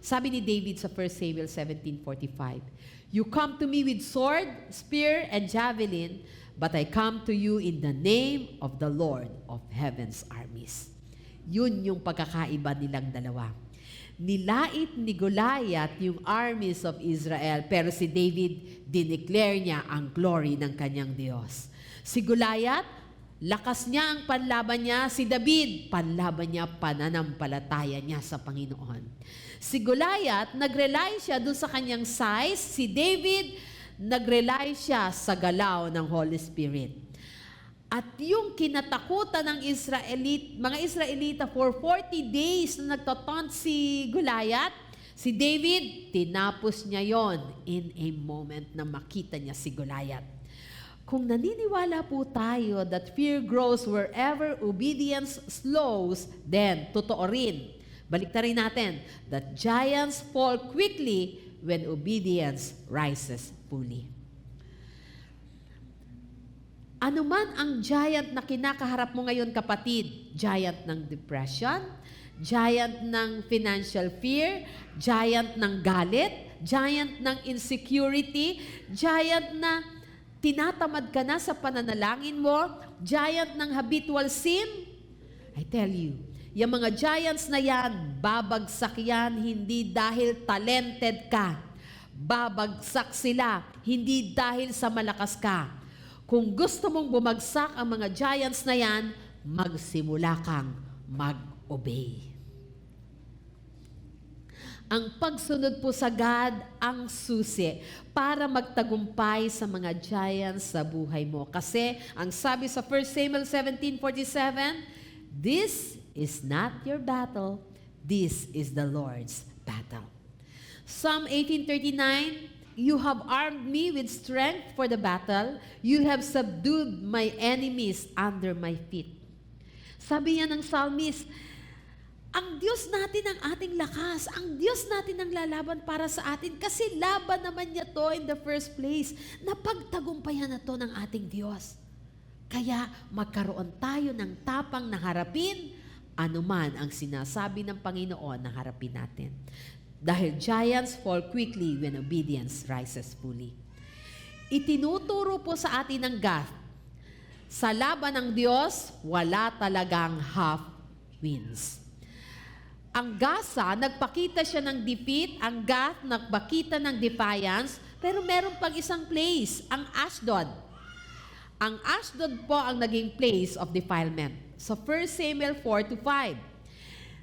Sabi ni David sa 1 Samuel 17:45, you come to me with sword, spear, and javelin, but I come to you in the name of the Lord of heaven's armies. Yun yung pagkakaiba nilang dalawa. Nilait ni Goliath yung armies of Israel, pero si David, dineclare niya ang glory ng kanyang Diyos. Si Goliath, lakas niya ang panlaban niya. Si David, panlaban niya, pananampalataya niya sa Panginoon. Si Goliath, nag-rely siya dun sa kanyang size. Si David, nag-rely siya sa galaw ng Holy Spirit. At yung kinatakutan ng mga Israelita for 40 days na nagtotaunt si Goliath, si David, tinapos niya yon in a moment na makita niya si Goliath. Kung naniniwala po tayo that fear grows wherever obedience slows, then totoo rin. Baliktarin natin, that giants fall quickly when obedience rises fully. Ano man ang giant na kinakaharap mo ngayon, kapatid, giant ng depression, giant ng financial fear, giant ng galit, giant ng insecurity, giant na tinatamad ka na sa pananalangin mo, giant ng habitual sin, I tell you, yung mga giants na yan, babagsak yan hindi dahil talented ka. Babagsak sila hindi dahil sa malakas ka. Kung gusto mong bumagsak ang mga giants na yan, magsimula kang mag-obey. Ang pagsunod po sa God ang susi para magtagumpay sa mga giants sa buhay mo. Kasi ang sabi sa 1 Samuel 17:47, this is not your battle, this is the Lord's battle. Psalm 18:39, you have armed me with strength for the battle. You have subdued my enemies under my feet. Sabi niya ng psalmist, ang Diyos natin ang ating lakas. Ang Diyos natin ang lalaban para sa atin. Kasi laban naman niya to in the first place. Napagtagumpayan na to ng ating Diyos. Kaya magkaroon tayo ng tapang na harapin anuman ang sinasabi ng Panginoon na harapin natin. Dahil giants fall quickly when obedience rises fully. Itinuturo po sa atin ng God, sa laban ng Diyos, wala talagang half wins. Ang Gaza, nagpakita siya ng defeat. Ang Gath, nagpakita ng defiance. Pero meron pang isang place, ang Ashdod. Ang Ashdod po ang naging place of defilement. Sa 1 Samuel 4-5.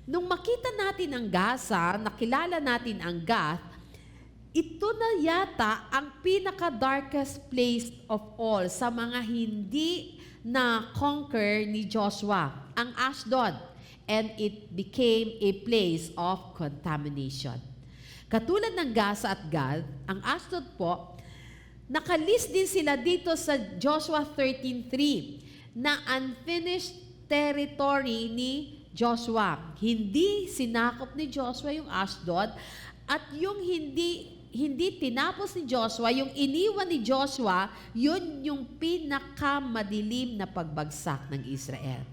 Nung makita natin ang Gaza, nakilala natin ang Gath, ito na yata ang pinaka-darkest place of all sa mga hindi na conquer ni Joshua, ang Ashdod. And it became a place of contamination. Katulad ng Gaza at Gath, ang Ashdod po, nakalist din sila dito sa Joshua 13:3 na unfinished territory ni Joshua. Hindi sinakop ni Joshua yung Ashdod at yung hindi tinapos ni Joshua, yung iniwan ni Joshua, yun yung pinakamadilim na pagbagsak ng Israel.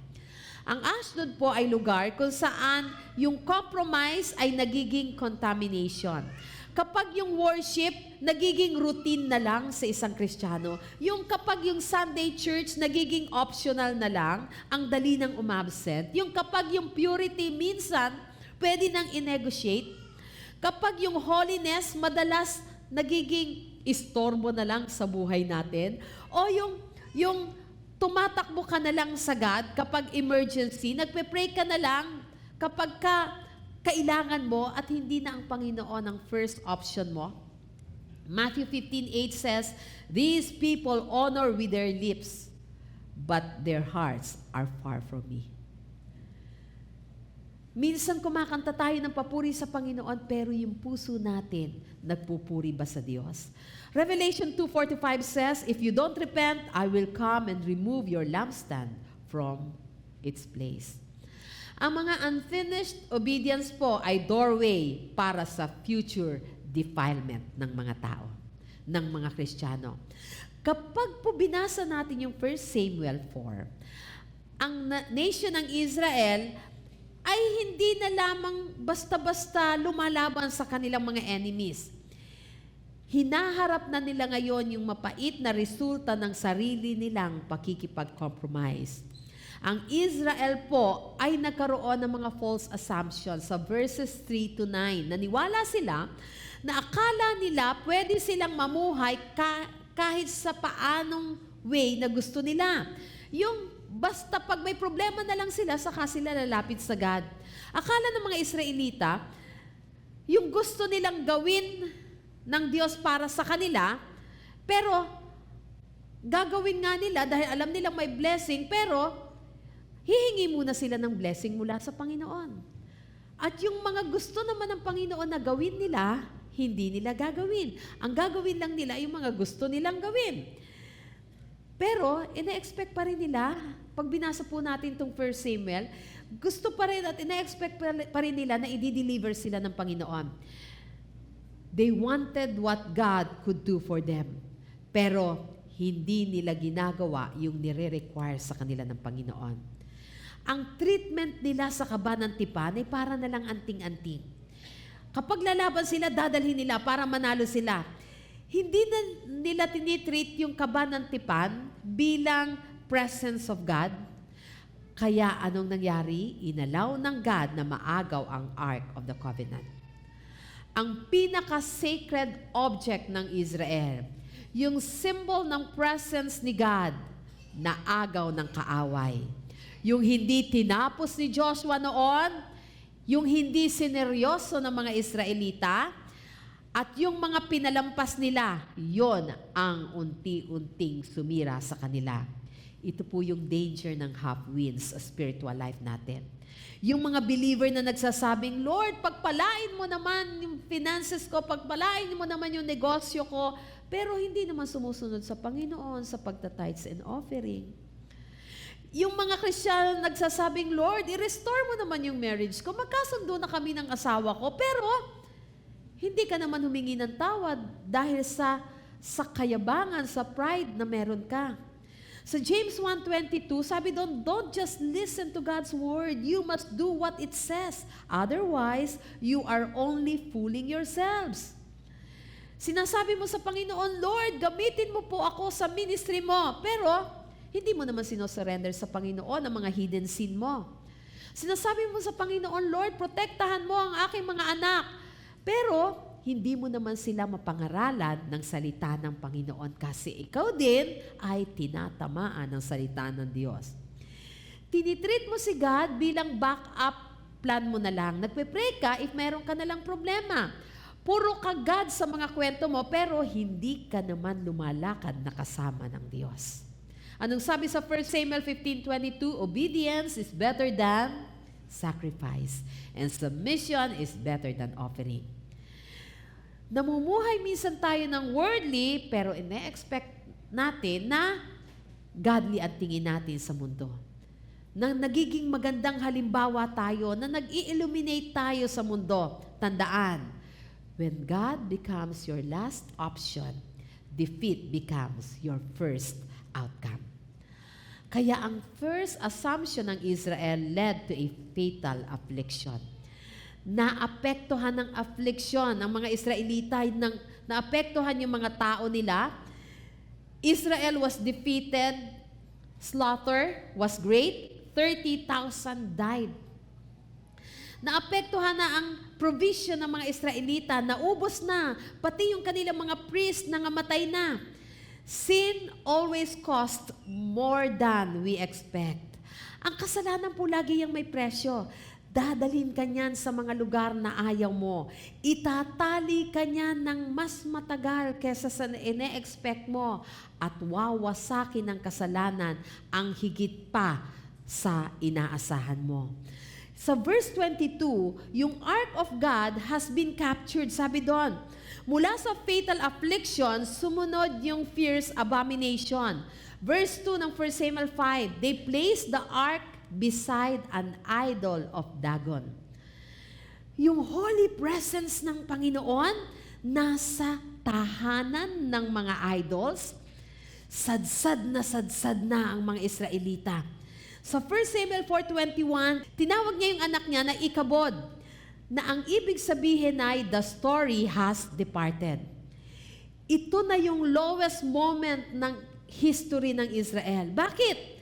Ang Ashdod po ay lugar kung saan yung compromise ay nagiging contamination. Kapag yung worship, nagiging routine na lang sa isang Kristiyano. Yung kapag yung Sunday church, nagiging optional na lang, ang dali ng umabsent. Yung kapag yung purity, minsan, pwede nang i-negotiate. Kapag yung holiness, madalas nagiging istorbo na lang sa buhay natin. O yung tumatakbo ka na lang sa God kapag emergency, nagpe-pray ka na lang kapag kailangan mo at hindi na ang Panginoon ang first option mo. Matthew 15:8 says, "These people honor with their lips, but their hearts are far from me." Minsan kumakanta tayo ng papuri sa Panginoon, pero yung puso natin, nagpupuri ba sa Diyos? Revelation 2:45 says, "If you don't repent, I will come and remove your lampstand from its place." Ang mga unfinished obedience po ay doorway para sa future defilement ng mga tao, ng mga Kristiyano. Kapag po binasa natin yung 1 Samuel 4, ang nation ng Israel ay hindi na lamang basta-basta lumalaban sa kanilang mga enemies. Hinaharap na nila ngayon yung mapait na resulta ng sarili nilang pakikipag-compromise. Ang Israel po ay nagkaroon ng mga false assumptions sa verses 3-9. Naniwala sila na akala nila pwede silang mamuhay kahit sa paanong way na gusto nila. Yung basta pag may problema na lang sila, saka sila lalapit sa God. Akala ng mga Israelita, yung gusto nilang gawin ng Diyos para sa kanila, pero gagawin nga nila dahil alam nilang may blessing, pero hihingi muna sila ng blessing mula sa Panginoon. At yung mga gusto naman ng Panginoon na gawin nila, hindi nila gagawin. Ang gagawin lang nila yung mga gusto nilang gawin. Pero, ina-expect pa rin nila, pag binasa po natin itong 1 Samuel, gusto pa rin at ina-expect pa rin nila na i-deliver sila ng Panginoon. They wanted what God could do for them. Pero, hindi nila ginagawa yung nire-require sa kanila ng Panginoon. Ang treatment nila sa kaba ng tipan ay para na lang anting-anting. Kapag lalaban sila, dadalhin nila para manalo sila. Hindi na nila tinitreat yung kaba ng tipan bilang presence of God. Kaya anong nangyari? Inalaw ng God na maagaw ang Ark of the Covenant. Ang pinaka-sacred object ng Israel, yung symbol ng presence ni God, na agaw ng kaaway. Yung hindi tinapos ni Joshua noon, yung hindi sineryoso ng mga Israelita, at yung mga pinalampas nila, yon ang unti-unting sumira sa kanila. Ito po yung danger ng half-winds sa spiritual life natin. Yung mga believer na nagsasabing, Lord, pagpalain mo naman yung finances ko, pagpalain mo naman yung negosyo ko, pero hindi naman sumusunod sa Panginoon sa pagta-tithes and offering. Yung mga Kristiyano nagsasabing, Lord, i-restore mo naman yung marriage ko, magkasundo na kami ng asawa ko, pero hindi ka naman humingi ng tawad dahil sa kayabangan, sa pride na meron ka. Sa James 1:22, sabi doon, don't just listen to God's word. You must do what it says. Otherwise, you are only fooling yourselves. Sinasabi mo sa Panginoon, Lord, gamitin mo po ako sa ministry mo. Pero, hindi mo naman sinosurrender sa Panginoon ang mga hidden sin mo. Sinasabi mo sa Panginoon, Lord, protektahan mo ang aking mga anak. Pero, hindi mo naman sila mapangaralan ng salita ng Panginoon kasi ikaw din ay tinatamaan ng salita ng Diyos. Tinitreat mo si God bilang backup plan mo na lang. Nagpe-pray ka if meron ka na lang problema. Puro ka God sa mga kwento mo, pero hindi ka naman lumalakad na kasama ng Diyos. Anong sabi sa 1 Samuel 15:22? Obedience is better than sacrifice, and submission is better than offering. Namumuhay minsan tayo ng worldly, pero ine-expect natin na godly ang tingin natin sa mundo. Na nagiging magandang halimbawa tayo, na nag-i-illuminate tayo sa mundo. Tandaan, when God becomes your last option, defeat becomes your first outcome. Kaya ang first assumption ng Israel led to a fatal affliction. Naapektuhan ng affliction ang mga Israelita, naapektuhan yung mga tao nila. Israel was defeated, slaughter was great, 30,000 died. Naapektuhan na ang provision ng mga Israelita, naubos na, pati yung kanilang mga priest nangamatay na. Sin always cost more than we expect. Ang kasalanan po lagi yung may presyo. Dadalhin ka niyan sa mga lugar na ayaw mo. Itatali ka niyan ng mas matagal kesa sa ine-expect mo. At wawasakin ng kasalanan ang higit pa sa inaasahan mo. Sa verse 22, yung ark of God has been captured. Sabi doon, mula sa fatal affliction, sumunod yung fierce abomination. Verse 2 ng 1 Samuel 5, they placed the ark beside an idol of Dagon. Yung holy presence ng Panginoon nasa tahanan ng mga idols. Sadsad na ang mga Israelita. Sa 1 Samuel 4:21, tinawag niya yung anak niya na Ikabod, na ang ibig sabihin ay the story has departed. Ito na yung lowest moment ng history ng Israel. Bakit?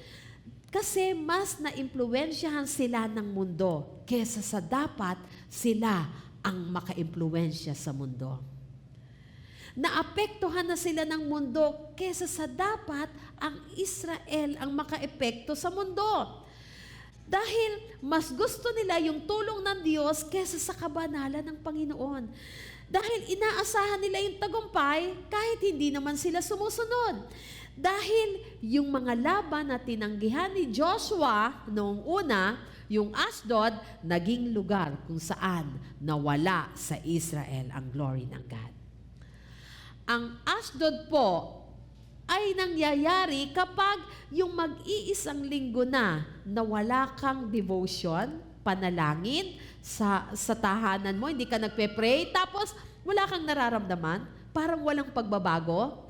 Kasi mas naimpluwensyahan sila ng mundo kesa sa dapat sila ang makaimpluwensya sa mundo. Naapektuhan na sila ng mundo kesa sa dapat ang Israel ang makaepekto sa mundo. Dahil mas gusto nila yung tulong ng Diyos kesa sa kabanalan ng Panginoon. Dahil inaasahan nila yung tagumpay kahit hindi naman sila sumusunod. Dahil yung mga laban na tinanggihan ni Joshua noong una, yung Ashdod, naging lugar kung saan nawala sa Israel ang glory ng God. Ang Ashdod po ay nangyayari kapag yung mag-iisang linggo na wala kang devotion, panalangin sa tahanan mo, hindi ka nagpe-pray, tapos wala kang nararamdaman, parang walang pagbabago,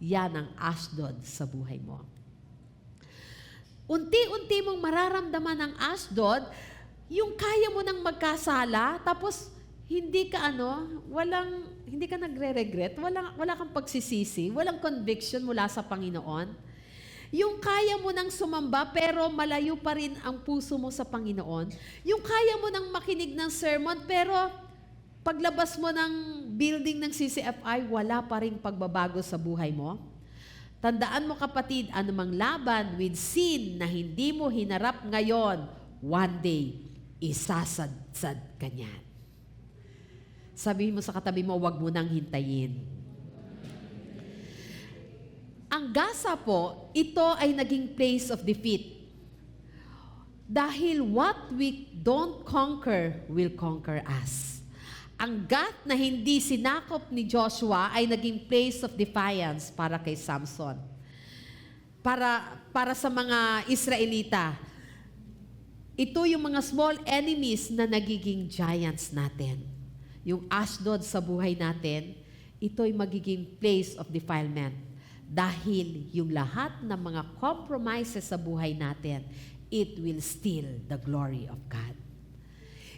yan ang Ashdod sa buhay mo. Unti-unti mong mararamdaman ang Ashdod, yung kaya mo nang magkasala, tapos hindi ka hindi ka nagre-regret, wala kang pagsisisi, walang conviction mula sa Panginoon. Yung kaya mo nang sumamba pero malayo pa rin ang puso mo sa Panginoon. Yung kaya mo nang makinig ng sermon pero paglabas mo ng building ng CCFI, wala pa rin pagbabago sa buhay mo. Tandaan mo kapatid, anumang laban with sin na hindi mo hinarap ngayon, one day, isasadsad ka niyan. Sabihin mo sa katabi mo, huwag mo nang hintayin. Ang Gaza po, ito ay naging place of defeat. Dahil what we don't conquer will conquer us. Ang Gath na hindi sinakop ni Joshua ay naging place of defiance para kay Samson. Para sa mga Israelita. Ito yung mga small enemies na nagiging giants natin. Yung Ashdod sa buhay natin, ito'y magiging place of defilement. Dahil yung lahat ng mga compromises sa buhay natin, it will steal the glory of God.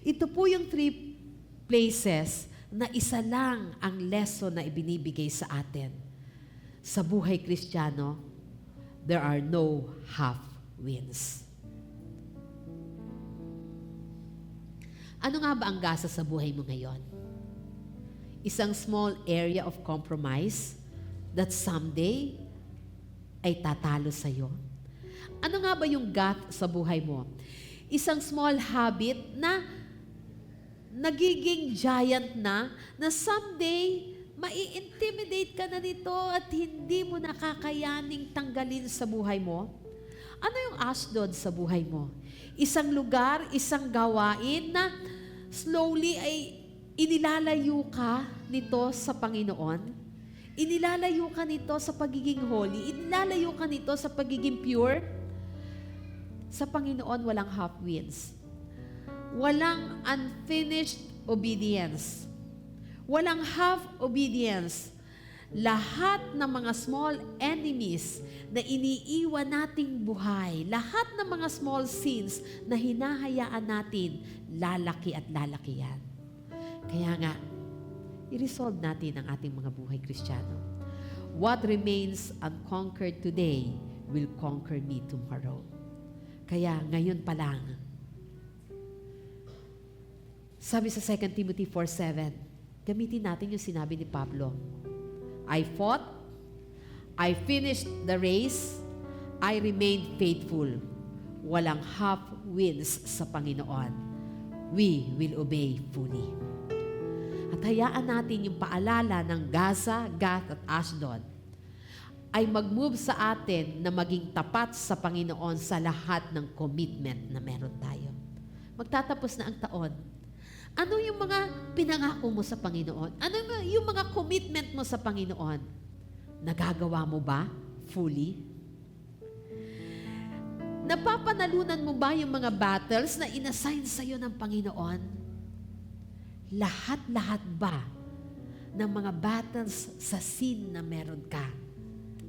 Ito po yung 3 places na isa lang ang lesson na ibinibigay sa atin. Sa buhay Kristiyano, there are no half wins. Ano nga ba ang Gaza sa buhay mo ngayon? isang small area of compromise that someday ay tatalo sa'yo? Ano nga ba yung GAT sa buhay mo? Isang small habit na nagiging giant na someday mai-intimidate ka na nito at hindi mo nakakayaning tanggalin sa buhay mo? Ano yung Ashdod sa buhay mo? Isang lugar, isang gawain na slowly ay inilalayo ka nito sa Panginoon. Inilalayo ka nito sa pagiging holy. Inilalayo ka nito sa pagiging pure. Sa Panginoon, walang half wins. Walang unfinished obedience. Walang half obedience. Lahat ng mga small enemies na iniiwan nating buhay, lahat ng mga small sins na hinahayaan natin, lalaki at lalaki yan. Kaya nga, i-resolve natin ang ating mga buhay Kristiyano. What remains unconquered today will conquer me tomorrow. Kaya ngayon pa lang, sabi sa 2 Timothy 4:7, gamitin natin yung sinabi ni Pablo. I fought, I finished the race, I remained faithful. Walang half wins sa Panginoon. We will obey fully. At hayaan natin yung paalala ng Gaza, Gath at Ashdod ay mag-move sa atin na maging tapat sa Panginoon sa lahat ng commitment na meron tayo. Magtatapos na ang taon. Ano yung mga pinangako mo sa Panginoon? Ano yung mga commitment mo sa Panginoon? Nagagawa mo ba fully? Napapanalunan mo ba yung mga battles na inassign sa'yo ng Panginoon? Lahat-lahat ba ng mga battles sa sin na meron ka,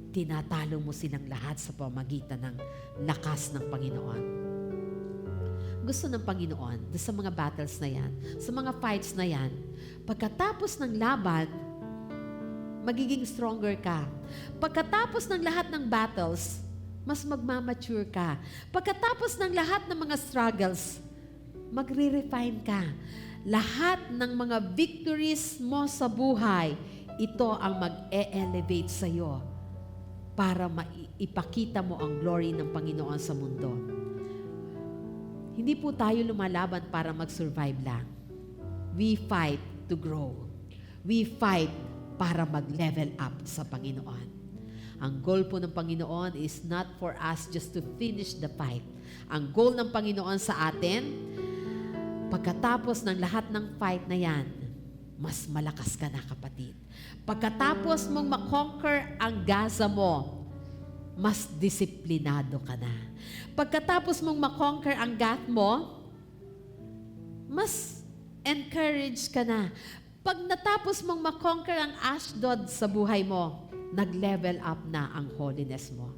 tinatalo mo silang lahat sa pamagitan ng lakas ng Panginoon? Gusto ng Panginoon, sa mga battles na yan, sa mga fights na yan, pagkatapos ng laban, magiging stronger ka. Pagkatapos ng lahat ng battles, mas magmamature ka. Pagkatapos ng lahat ng mga struggles, magre-refine ka. Lahat ng mga victories mo sa buhay, ito ang mag-e-elevate sa'yo para ipakita mo ang glory ng Panginoon sa mundo. Hindi po tayo lumalaban para mag-survive lang. We fight to grow. We fight para mag-level up sa Panginoon. Ang goal po ng Panginoon is not for us just to finish the fight. Ang goal ng Panginoon sa atin, pagkatapos ng lahat ng fight na yan, mas malakas ka na, kapatid. Pagkatapos mong makonquer ang Gaza mo, mas disiplinado ka na. Pagkatapos mong makonquer ang Gath mo, mas encouraged ka na. Pag natapos mong makonquer ang Ashdod sa buhay mo, nag-level up na ang holiness mo.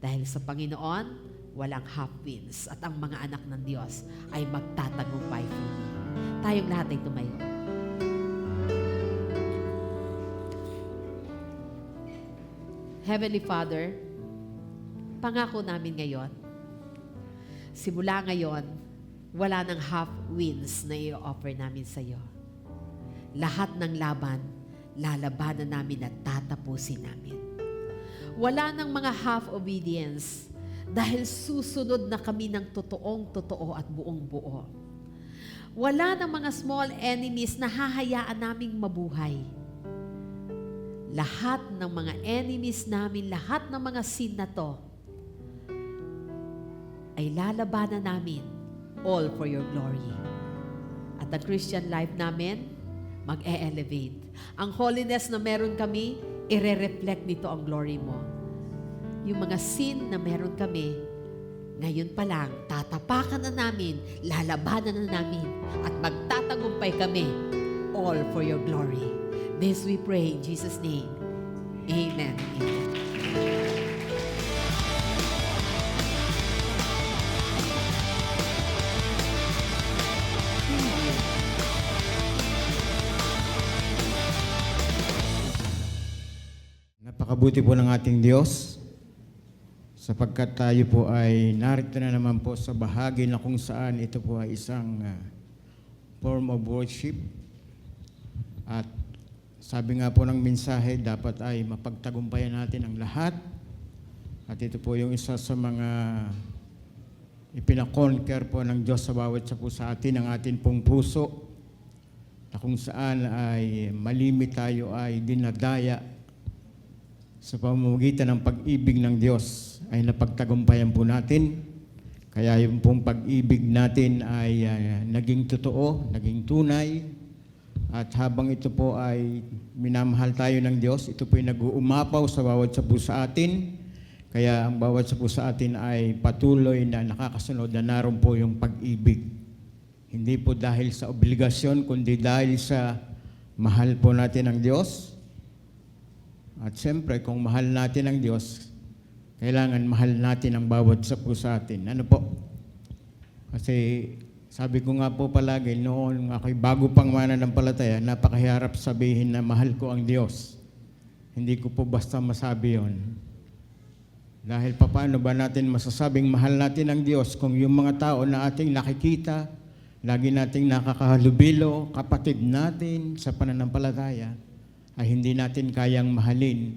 Dahil sa Panginoon, walang half wins at ang mga anak ng Diyos ay magtatagumpay fully. Tayong lahat ay tumayo. Heavenly Father, pangako namin ngayon, simula ngayon, wala nang half wins na i-offer namin sa iyo. Lahat ng laban, lalabanan namin at tatapusin namin. Wala nang mga half obedience dahil susunod na kami ng totoong-totoo at buong-buo. Wala nang mga small enemies na hahayaan naming mabuhay. Lahat ng mga enemies namin, lahat ng mga sin na to, ay lalabanan namin, all for your glory. At ang Christian life namin, mag-e-elevate. Ang holiness na meron kami, ire-reflect nito ang glory mo. Yung mga sin na meron kami, ngayon pa lang, tatapakan na namin, lalabanan na namin, at magtatagumpay kami, all for your glory. This we pray in Jesus' name. Amen. Amen. Napakabuti po ng ating Diyos sapagkat tayo po ay narito na naman po sa bahagi na kung saan ito po ay isang form of worship. At sabi nga po ng mensahe, dapat ay mapagtagumpayan natin ang lahat. At ito po yung isa sa mga ipinakonquer po ng Diyos sa bawat isa po sa atin, ang atin pong puso, na kung saan ay malimit tayo ay dinadaya sa pamamagitan ng pag-ibig ng Diyos ay napagtagumpayan po natin. Kaya yung pong pag-ibig natin ay naging totoo, naging tunay. At habang ito po ay minamahal tayo ng Diyos, ito po ay nag-uumapaw sa bawat isa po sa atin. Kaya ang bawat isa po sa atin ay patuloy na nakakasunod na naroon po yung pag-ibig. Hindi po dahil sa obligasyon, kundi dahil sa mahal po natin ang Diyos. At siyempre, kung mahal natin ang Diyos, kailangan mahal natin ang bawat isa po sa atin. Ano po? Kasi sabi ko nga po palagi, noon ako'y bago pang mananampalataya, napakahirap sabihin na mahal ko ang Diyos. Hindi ko po basta masabi yon. Dahil paano ba natin masasabing mahal natin ang Diyos kung yung mga tao na ating nakikita, lagi nating nakakahalubilo, kapatid natin sa pananampalataya, ay hindi natin kayang mahalin.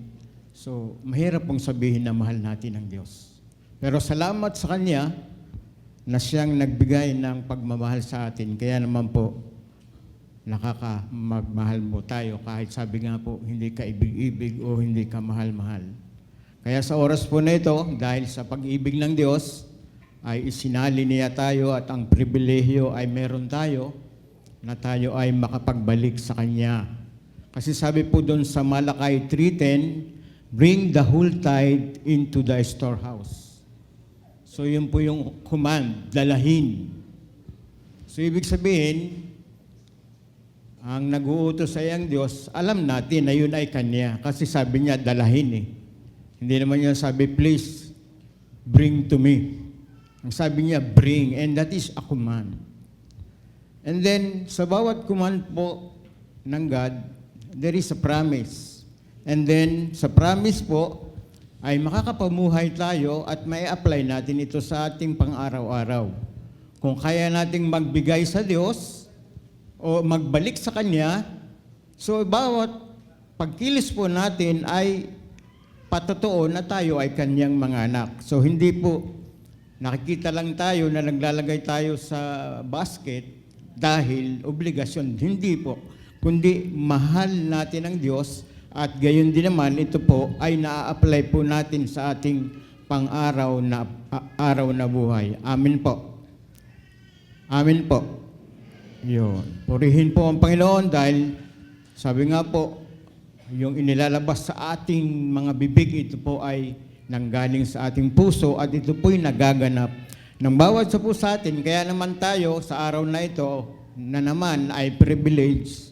So, mahirap pong sabihin na mahal natin ang Diyos. Pero salamat sa Kanya na siyang nagbigay ng pagmamahal sa atin. Kaya naman po, nakakamagmahal mo tayo kahit sabi nga po, hindi ka ibig-ibig o hindi ka mahal-mahal. Kaya sa oras po na ito, dahil sa pag-ibig ng Diyos, ay isinali niya tayo at ang pribilehyo ay meron tayo na tayo ay makapagbalik sa Kanya. Kasi sabi po doon sa Malakay 3:10, bring the whole tithe into the storehouse. So yun po yung command, dalahin. So ibig sabihin, ang nag-uutos ay ang Diyos, alam natin na yun ay Kanya. Kasi sabi niya, dalahin eh. Hindi naman niya sabi, please, bring to me. Ang sabi niya, bring, and that is a command. And then, sa bawat command po ng God, there is a promise. And then, sa promise po, ay makakapamuhay tayo at may apply natin ito sa ating pang-araw-araw. Kung kaya nating magbigay sa Diyos o magbalik sa Kanya, so bawat pagkilos po natin ay patotoo na tayo ay Kanyang mga anak. So hindi po nakikita lang tayo na naglalagay tayo sa basket dahil obligasyon. Hindi po. Kundi mahal natin ang Diyos. At gayon din naman, ito po ay na-apply po natin sa ating pang-araw na buhay. Amin po. Amin po. Yun. Purihin po ang Panginoon dahil sabi nga po, yung inilalabas sa ating mga bibig, ito po ay nanggaling sa ating puso at ito po ay nagaganap ng bawat sa po sa atin. Kaya naman tayo sa araw na ito na naman ay privilege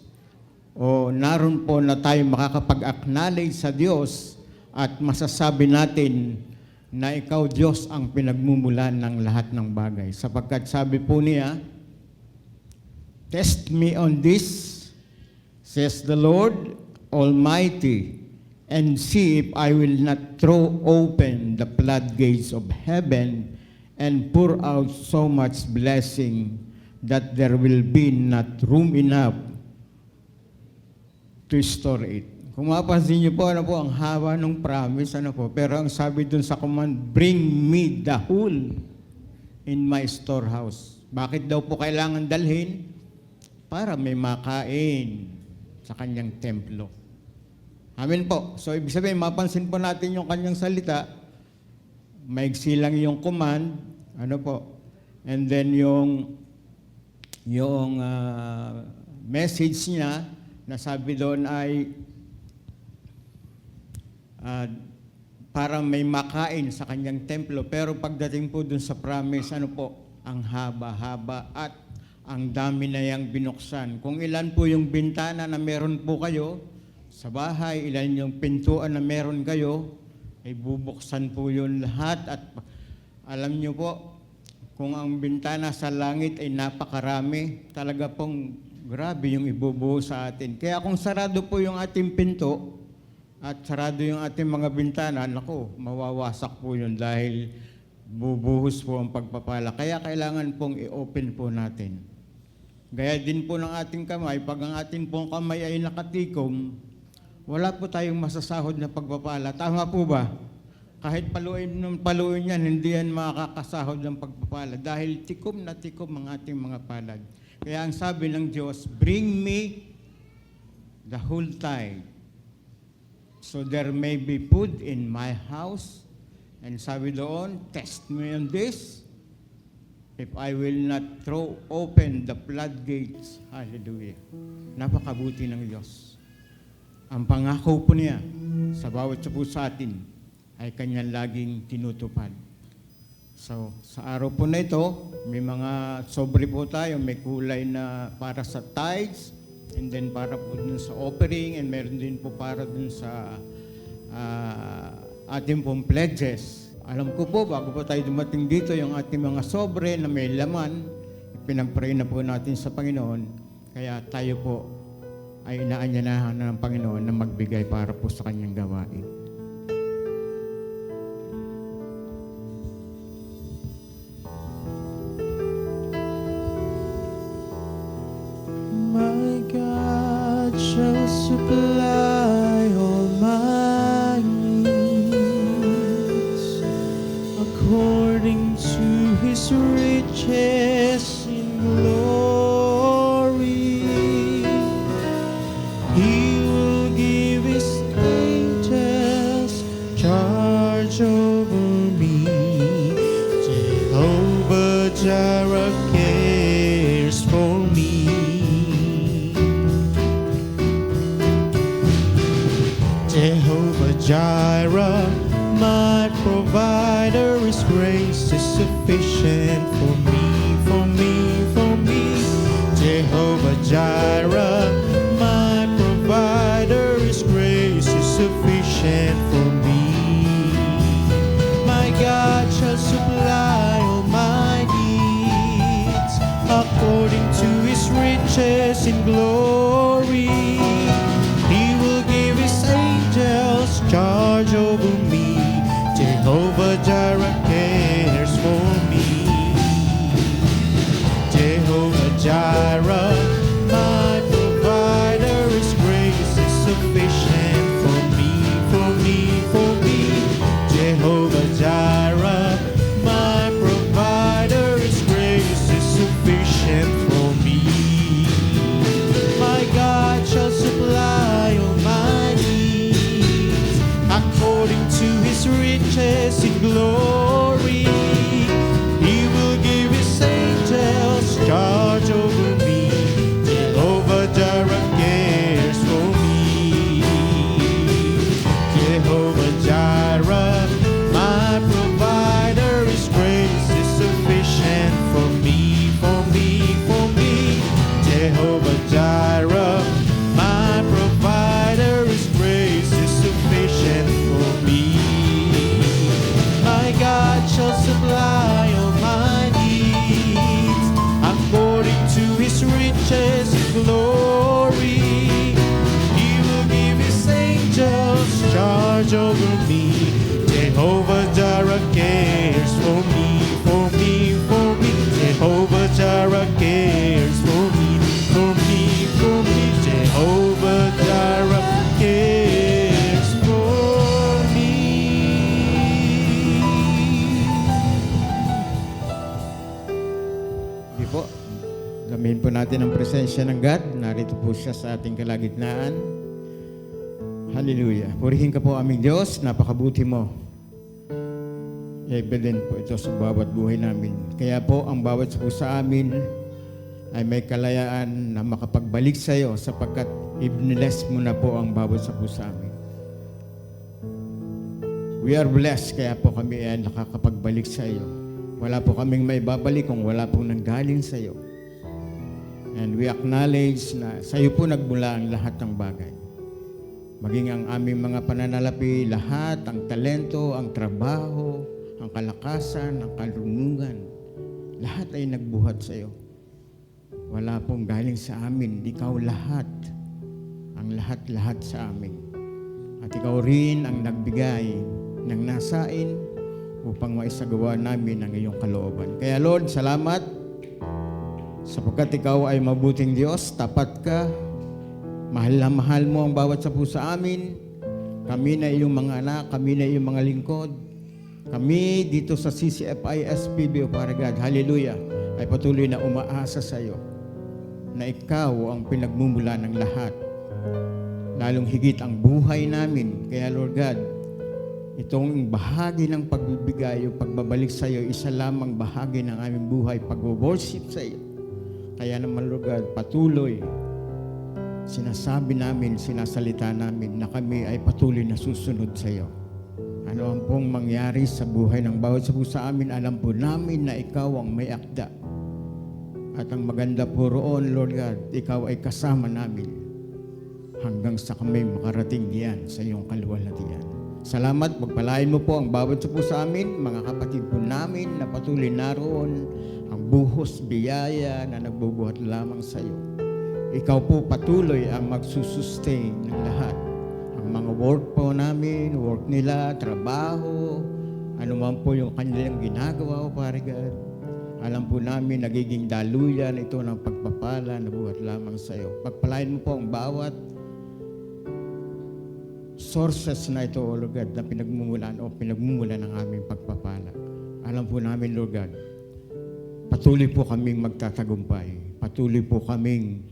o naroon po na tayo makakapag-acknowledge sa Diyos at masasabi natin na ikaw, Diyos, ang pinagmumulan ng lahat ng bagay. Sapagkat sabi po niya, test me on this, says the Lord Almighty, and see if I will not throw open the floodgates of heaven and pour out so much blessing that there will be not room enough to store it. Kung mapapansin niyo po, ang haba ng promise, pero ang sabi dun sa command, bring me the whole in my storehouse. Bakit daw po kailangan dalhin? Para may makain sa Kanyang templo. Amen po. So, ibig sabihin, mapansin po natin yung Kanyang salita, maigsi lang yung command, and then yung message niya, na sabi doon ay parang may makain sa Kanyang templo. Pero pagdating po doon sa promise, ang haba-haba at ang dami na yang binuksan. Kung ilan po yung bintana na meron po kayo sa bahay, ilan yung pintuan na meron kayo, ay bubuksan po yun lahat. At alam nyo po, kung ang bintana sa langit ay napakarami, talaga pong grabe yung ibubuhos sa atin. Kaya kung sarado po yung ating pinto at sarado yung ating mga bintana, mawawasak po yun dahil bubuhos po ang pagpapala. Kaya kailangan pong i-open po natin. Gaya din po ng ating kamay, pag ang ating pong kamay ay nakatikom, wala po tayong masasahod na pagpapala. Tama po ba? Kahit paluin yan, hindi yan makakasahod ng pagpapala dahil tikom na tikom ang ating mga palad. Kaya ang sabi ng Diyos, bring me the whole tithe, so there may be food in my house. And sabi doon, test me on this, if I will not throw open the floodgates. Hallelujah. Napakabuti ng Diyos. Ang pangako po niya sa bawat po sa atin ay kanyang laging tinutupad. So, sa araw po na ito, may mga sobre po tayo, may kulay na para sa tithes, and then para po dun sa offering, and meron din po para dun sa ating pong pledges. Alam ko po, bago po tayo dumating dito, yung ating mga sobre na may laman, pinag-pray na po natin sa Panginoon, kaya tayo po ay inaanyanahan ng Panginoon na magbigay para po sa kanyang gawain. My God shall supply all my needs according to His riches in glory. He will give His angels charge over me. Jehovah Jireh cares for me. Jehovah Jireh, my provider, His grace is sufficient for me, for me, for me. Jehovah Jireh, my provider, His grace is sufficient for me. My God shall supply all my needs according to His riches in glory. He will give His angels charge over me. Jehovah Jireh cares for me. Jehovah Jireh, my provider, His grace is sufficient for me, for me, for me. Jehovah Jireh, my provider, His grace is sufficient for me. My God shall supply all my needs according to His riches in glory. He will give His angels charge over me. Jehovah Jireh cares for me. Jehovah Jireh, my provider, His grace is sufficient for me, for me, for me. Jehovah Jireh, my provider, His grace is sufficient for me. My God shall supply all my needs according to His riches in glory. He will give His angels charge over me. Jehovah Jireh cares for me, for me, for me. Jehovah Jireh cares for me, for me, for me. Jehovah Jireh cares for me. Hindi po. Damihin po natin ang presensya ng God. Narito po siya sa ating kalagitnaan. Hallelujah. Purihin ka po aming Diyos. Napakabuti mo. Evident po ito sa bawat buhay namin. Kaya po ang bawat po sa amin ay may kalayaan na makapagbalik sa iyo sapagkat i-bless mo na po ang bawat sa po sa amin. We are blessed kaya po kami ay nakakapagbalik sa iyo. Wala po kaming may babalik kung wala pong nanggaling sa iyo. And we acknowledge na sa iyo po nagmula ang lahat ng bagay. Maging ang aming mga pananalapi, lahat, ang talento, ang trabaho, ang kalakasan, ang karunungan, lahat ay nagbuhat sa iyo. Wala pong galing sa amin, ikaw lahat, ang lahat-lahat sa amin. At ikaw rin ang nagbigay ng nasain upang maisagawa namin ang iyong kalooban. Kaya Lord, salamat Sapagkat ikaw ay mabuting Diyos, tapat ka, mahal na mahal mo ang bawat sapu sa amin. Kami na iyong mga anak, kami na iyong mga lingkod. Kami dito sa CCFI SPB, O Father God, hallelujah, ay patuloy na umaasa sa iyo na ikaw ang pinagmumula ng lahat. Lalong higit ang buhay namin. Kaya Lord God, itong bahagi ng pagbibigay, yung pagbabalik sa iyo, isa lamang bahagi ng aming buhay, pag-worship sa iyo. Kaya naman Lord God, patuloy sinasabi namin, sinasalita namin na kami ay patuloy na susunod sa iyo. Ano ang pong mangyari sa buhay ng bawat sapu sa amin, alam po namin na ikaw ang may akda. At ang maganda po roon, Lord God, ikaw ay kasama namin hanggang sa kami makarating diyan sa iyong kaluwalhatian. Salamat, pagpalain mo po ang bawat sapu sa amin, mga kapatid po namin na patuloy naroon, ang buhos biyaya na nagbubuhat lamang sa iyo. Ikaw po patuloy ang magsusustain ng lahat. Ang mga work po namin, work nila, trabaho, anuman po yung kanilang ginagawa, O Father God. Alam po namin, nagiging daluyan ito ng pagpapala na buhat lamang sa iyo. Pagpalain mo po ang bawat sources na ito, O Lord God, na pinagmumulan ng aming pagpapala. Alam po namin, Lord God, patuloy po kaming magtatagumpay. Patuloy po kaming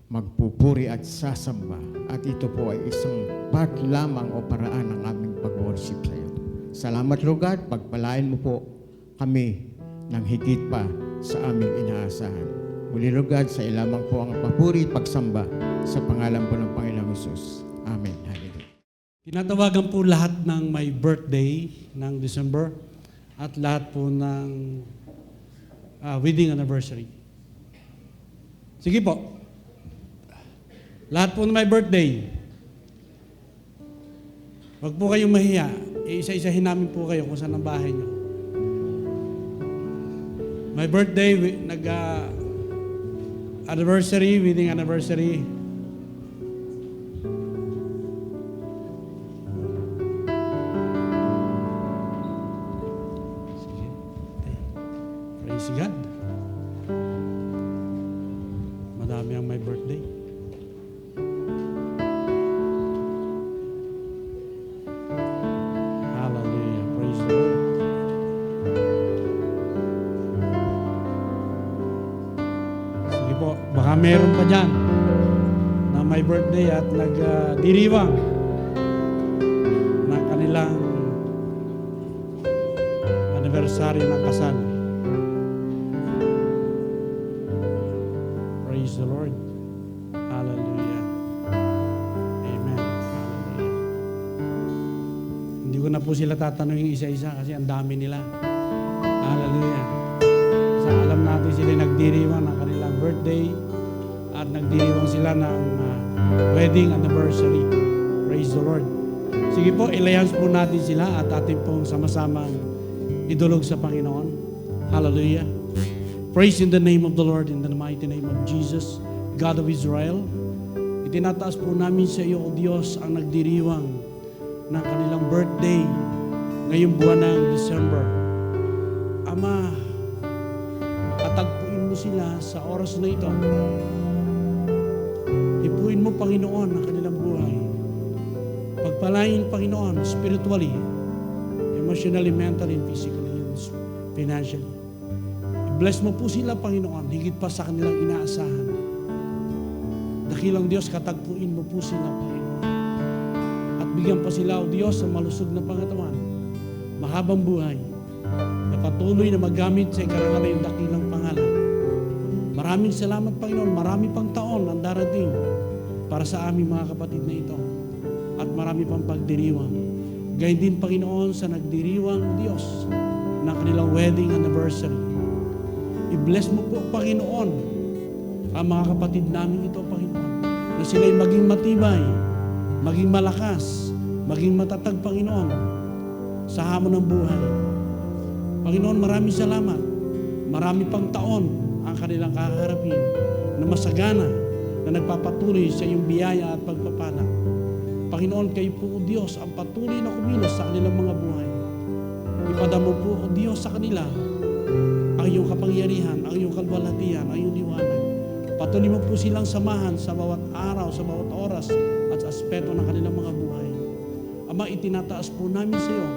magpupuri at sasamba. At ito po ay isang part lamang o paraan ng aming pag-worship sa iyo. Salamat, Lord God. Pagpalain mo po kami ng higit pa sa aming inaasahan. Muli, Lord God, sa ilamang po ang papuri at pagsamba sa pangalan po ng Panginoong Hesus. Amen. Hallelujah. Tinatawagan po lahat ng may birthday ng December at lahat po ng wedding anniversary. Sige po. Lahat po na may birthday. Huwag po kayong mahiya. Isa-isahin namin po kayo kung saan ang bahay nyo. My birthday, anniversary, wedding anniversary. Sige. Praise God. Madami ang my birthday. Hallelujah. Praise the Lord. Sige po, baka meron pa dyan na may birthday at nagdiriwang na kanilang anniversary ng kasal. Praise the Lord. Hallelujah. Amen. Hallelujah. Hindi ko na po sila tatanungin isa-isa kasi ang dami nila. Hallelujah. Sa alam natin sila nagdiriwang ng kanilang birthday at nagdiriwang sila ng wedding anniversary. Praise the Lord. Sige po, ilayans po natin sila at atin pong sama-samang idulog sa Panginoon. Hallelujah. Praise in the name of the Lord, in the mighty name of Jesus, God of Israel. Itinataas po namin sa iyo, O Diyos, ang nagdiriwang ng kanilang birthday ngayong buwan ng December. Ama, patagpuin mo sila sa oras na ito. Ipuin mo, Panginoon, ang kanilang buhay. Pagpalain, Panginoon, spiritually, emotionally, mentally, and physically, and financially. I-bless mo po sila, Panginoon, higit pa sa kanilang inaasahan. Dakilang Diyos, katagpuin mo po sila, Panginoon. At bigyan pa sila, O Diyos, ng malusog na pangatawan, mahabang buhay, na patuloy na magamit sa ikarangalay yung dakilang pangalan. Maraming salamat, Panginoon. Marami pang taon ang darating para sa aming mga kapatid na ito. At marami pang pagdiriwang. Gayun din, Panginoon, sa nagdiriwang Diyos ng kanilang wedding anniversary. I-bless mo po, Panginoon, ang mga kapatid namin ito, Panginoon, na sila'y maging matibay, maging malakas, maging matatag, Panginoon, sa hamon ng buhay. Panginoon, maraming salamat. Marami pang taon ang kanilang kakaharapin na masagana, na nagpapatuloy sa iyong biyaya at pagpapala. Panginoon, kayo po, O Diyos, ang patuloy na kumilos sa kanilang mga buhay. Ipadamo po, O Diyos, sa kanila ang iyong kapangyarihan, ang iyong kalwalhatian, ang iyong liwanag. Patuloy mo po silang samahan sa bawat araw, sa bawat oras, at sa aspeto ng kanilang mga buhay. Ama, itinataas po namin sa iyo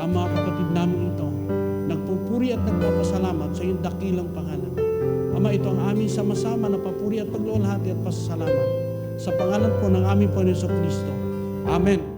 ang mga kapatid namin ito. Nagpupuri at nagpapasalamat sa iyong dakilang pangalan. Ama, ito ang aming sama-sama na papuri at pagluwalhati at pasasalamat. Sa pangalan po ng aming Panginoon Kristo. Amen.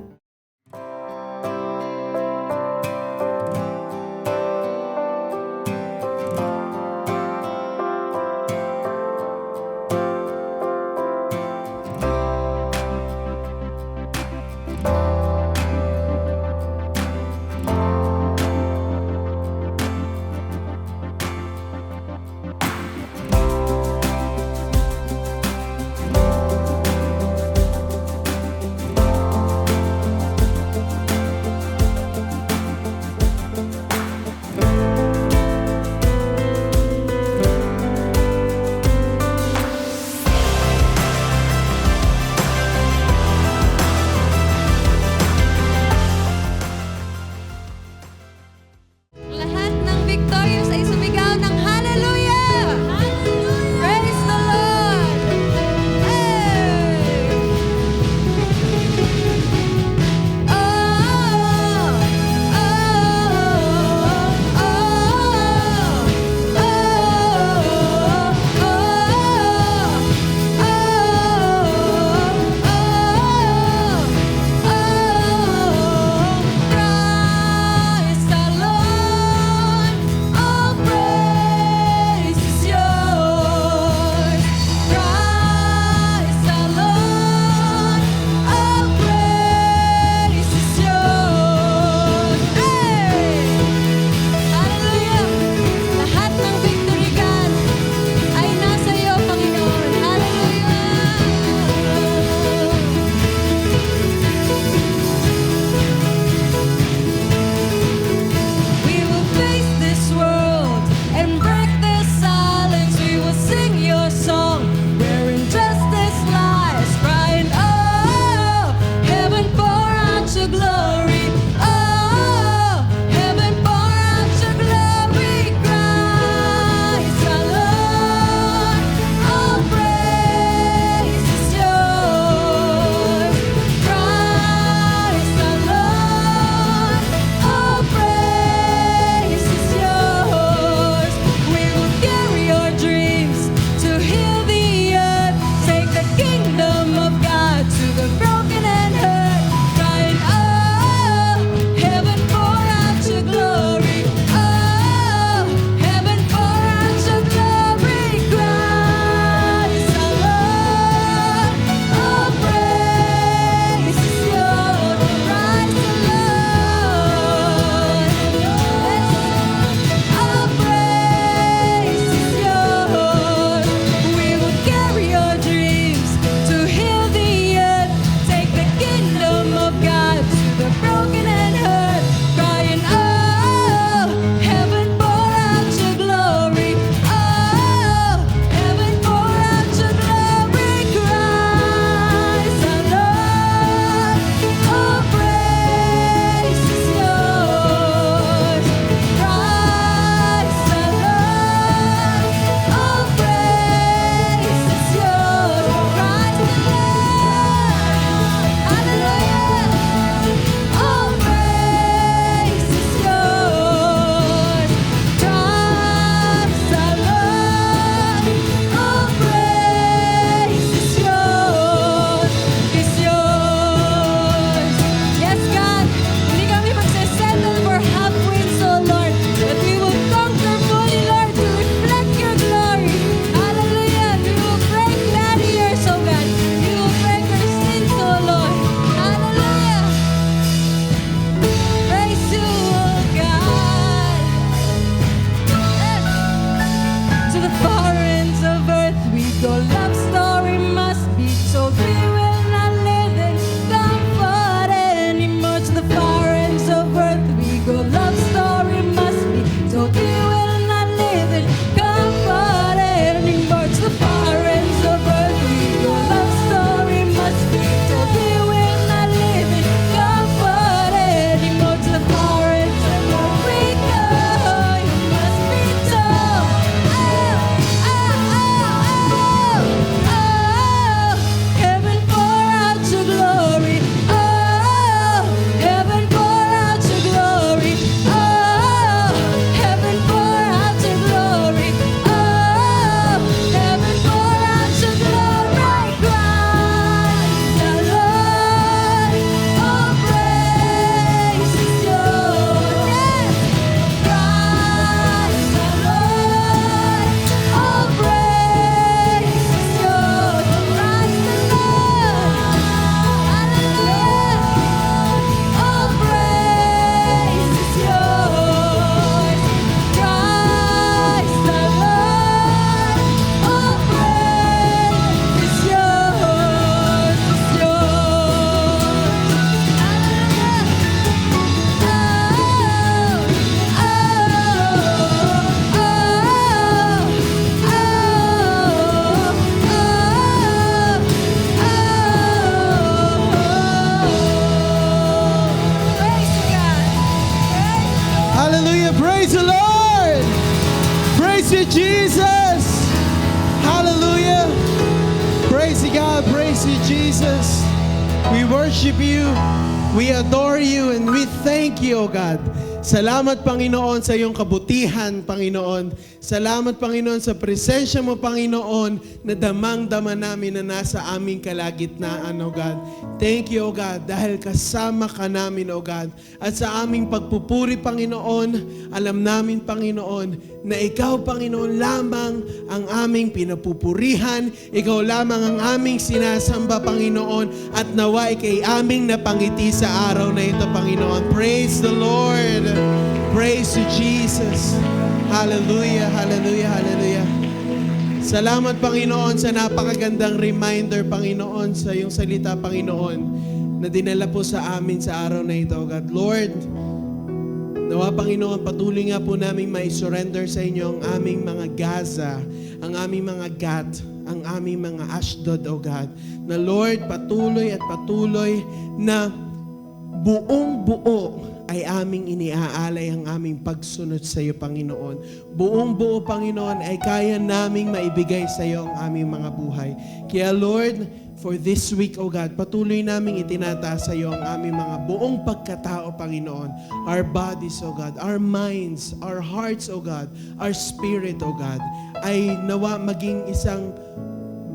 praise you, Jesus. We worship you. We adore you and we thank you, O God. Salamat, Panginoon, sa iyong kabutihan, Panginoon. Salamat, Panginoon, sa presensya mo, Panginoon, na damang-dama namin na nasa aming kalagitnaan, O God. Thank you, O God, dahil kasama ka namin, O God. At sa aming pagpupuri, Panginoon, alam namin, Panginoon, na ikaw, Panginoon, lamang ang aming pinapupurihan. Ikaw lamang ang aming sinasamba, Panginoon. At nawa ikay aming napangiti sa araw na ito, Panginoon. Praise the Lord. Praise you, Jesus. Hallelujah, hallelujah, hallelujah. Salamat, Panginoon, sa napakagandang reminder, Panginoon, sa iyong salita, Panginoon, na dinala po sa amin sa araw na ito, God. Lord, nawa, Panginoon, patuloy nga po namin mai-surrender sa inyo ang aming mga Gaza, ang aming mga Gat, ang aming mga Ashdod, O God. Na Lord, patuloy at patuloy na buong buo ay aming iniaalay ang aming pagsunod sa iyo, Panginoon. Buong buo, Panginoon, ay kaya naming maibigay sa iyo ang aming mga buhay. Kaya Lord, for this week, O God, patuloy naming itinataas sa iyo ang aming mga buong pagkatao, Panginoon. Our bodies, O God, our minds, our hearts, O God, our spirit, O God, ay nawa maging isang